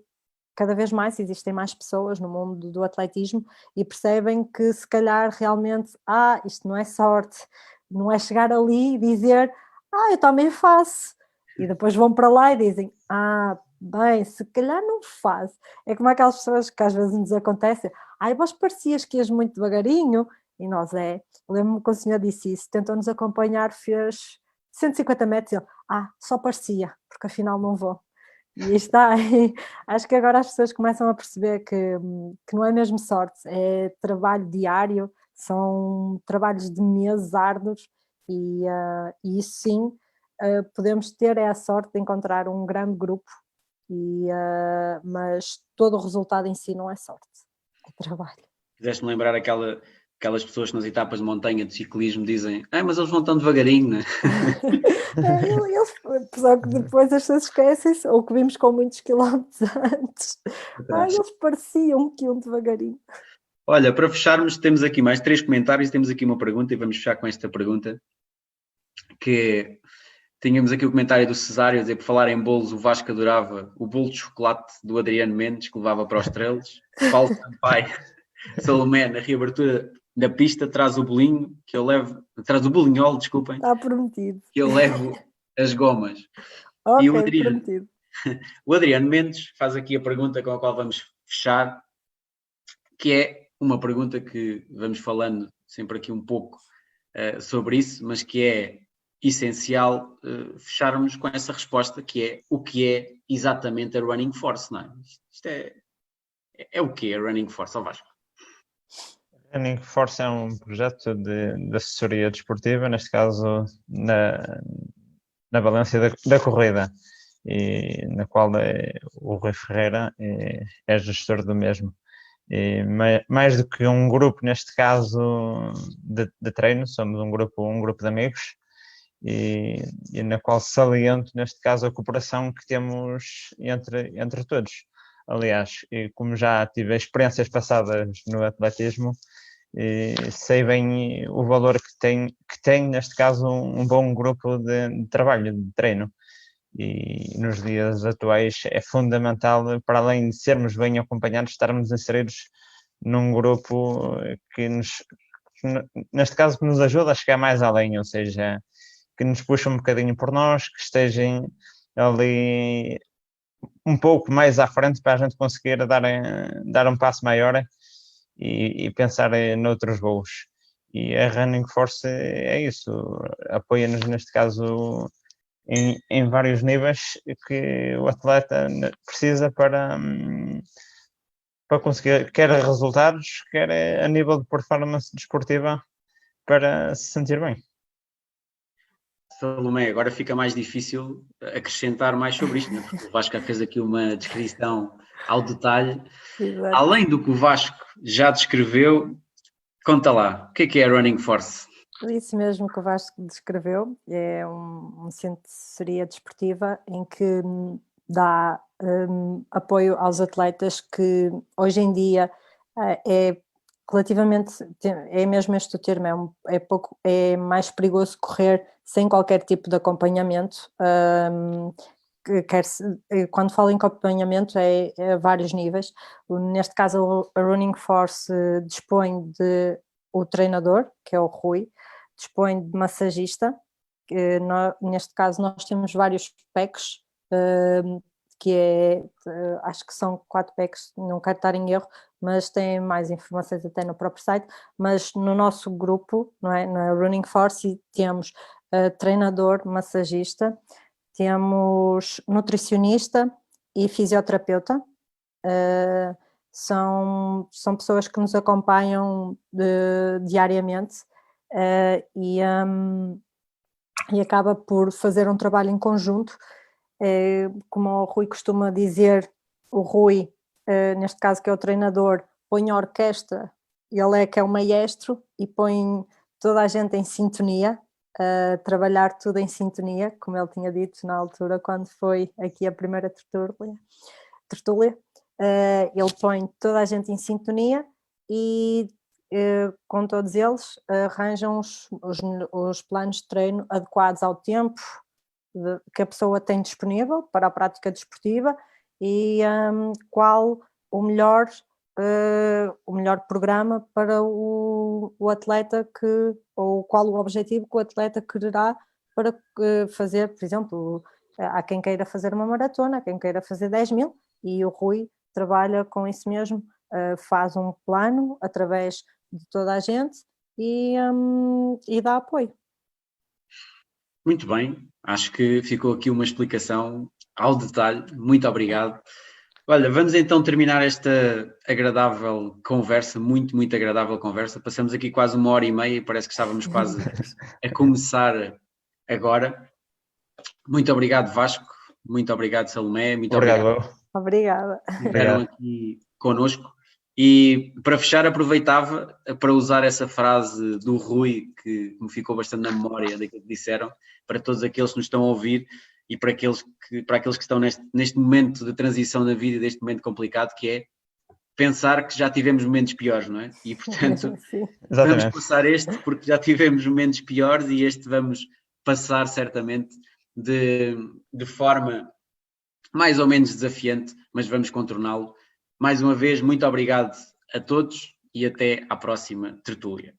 cada vez mais existem mais pessoas no mundo do atletismo e percebem que se calhar realmente, isto não é sorte, não é chegar ali e dizer, eu também faço, e depois vão para lá e dizem, bem, se calhar não faço. É como aquelas pessoas que às vezes nos acontecem, vós parecias que ias muito devagarinho, e nós lembro-me que o senhor disse isso, tentou-nos acompanhar, fez 150 metros, e ele, só parecia, porque afinal não vou. E está, acho que agora as pessoas começam a perceber que não é mesmo sorte, é trabalho diário, são trabalhos de meses árduos, e isso sim, podemos ter a sorte de encontrar um grande grupo, mas todo o resultado em si não é sorte, é trabalho. Fizeste-me lembrar aquelas pessoas que nas etapas de montanha de ciclismo dizem mas eles vão tão devagarinho, não é? Só que depois as pessoas esquecem-se, ou que vimos com muitos quilómetros antes. Eles pareciam que iam devagarinho. Olha, para fecharmos, temos aqui mais 3 comentários, temos aqui uma pergunta e vamos fechar com esta pergunta, que tínhamos aqui o comentário do Cesário a dizer, por falar em bolos, o Vasco adorava o bolo de chocolate do Adriano Mendes, que levava para os Trelos. Paulo Sampaio, Salomé, na reabertura da pista, traz o bolinho, que eu levo, traz o bolinhol, desculpem. Está prometido. Que eu levo as gomas. Ok, E prometido. O Adriano Mendes faz aqui a pergunta com a qual vamos fechar, que é uma pergunta que vamos falando sempre aqui um pouco sobre isso, mas que é essencial fecharmos com essa resposta, que é o que é exatamente a Running Force, não é? Isto é o que é a Running Force, ao Vasco? Running Force é um projeto de assessoria desportiva, neste caso na valência da corrida, e na qual o Rui Ferreira é gestor do mesmo. E mais do que um grupo, neste caso de treino, somos um grupo de amigos, e na qual saliento, neste caso, a cooperação que temos entre todos. Aliás, como já tive experiências passadas no atletismo, sei bem o valor que tem neste caso, um bom grupo de trabalho, de treino. E nos dias atuais é fundamental, para além de sermos bem acompanhados, estarmos inseridos num grupo que neste caso, que nos ajuda a chegar mais além, ou seja, que nos puxa um bocadinho por nós, que estejam ali um pouco mais à frente para a gente conseguir dar um passo maior e pensar noutros voos. E a Running Force é isso, apoia-nos neste caso em vários níveis que o atleta precisa para conseguir quer resultados, quer a nível de performance desportiva, para se sentir bem. Salomé, agora fica mais difícil acrescentar mais sobre isto, né? Porque o Vasco já fez aqui uma descrição ao detalhe. Exato. Além do que o Vasco já descreveu, conta lá, o que é a Running Force? Isso mesmo que o Vasco descreveu, é um centro de assessoria desportiva em que dá apoio aos atletas, que hoje em dia é relativamente, é mesmo este o termo, é mais perigoso correr sem qualquer tipo de acompanhamento. Quando falo em acompanhamento é a vários níveis. Neste caso a Running Force dispõe de o treinador, que é o Rui, dispõe de massagista, neste caso nós temos vários packs, que acho que são 4 packs, não quero estar em erro, mas tem mais informações até no próprio site. Mas no nosso grupo, não é, na Running Force, temos treinador, massagista, temos nutricionista e fisioterapeuta. São pessoas que nos acompanham diariamente, e acaba por fazer um trabalho em conjunto. Como o Rui costuma dizer, o Rui, neste caso que é o treinador, põe a orquestra, ele é que é o maestro e põe toda a gente em sintonia, trabalhar tudo em sintonia, como ele tinha dito na altura, quando foi aqui a primeira tertúlia. Ele põe toda a gente em sintonia e com todos eles arranjam os planos de treino adequados ao tempo que a pessoa tem disponível para a prática desportiva e qual o melhor programa para o atleta, ou qual o objetivo que o atleta quererá para fazer. Por exemplo, há quem queira fazer uma maratona, há quem queira fazer 10.000, e o Rui trabalha com isso mesmo, faz um plano através de toda a gente e dá apoio. Muito bem, acho que ficou aqui uma explicação ao detalhe. Muito obrigado. Olha, vamos então terminar esta agradável conversa, muito, muito agradável conversa. Passamos aqui quase 1h30 e parece que estávamos quase a começar agora. Muito obrigado, Vasco. Muito obrigado, Salomé. Muito obrigado. Obrigada. Estiveram aqui connosco. E para fechar, aproveitava para usar essa frase do Rui, que me ficou bastante na memória daquilo que disseram, para todos aqueles que nos estão a ouvir e para aqueles que estão neste momento de transição da vida, deste momento complicado, que é pensar que já tivemos momentos piores, não é? E, portanto, vamos passar este, porque já tivemos momentos piores e este vamos passar certamente de forma mais ou menos desafiante, mas vamos contorná-lo. Mais uma vez, muito obrigado a todos e até à próxima tertúlia.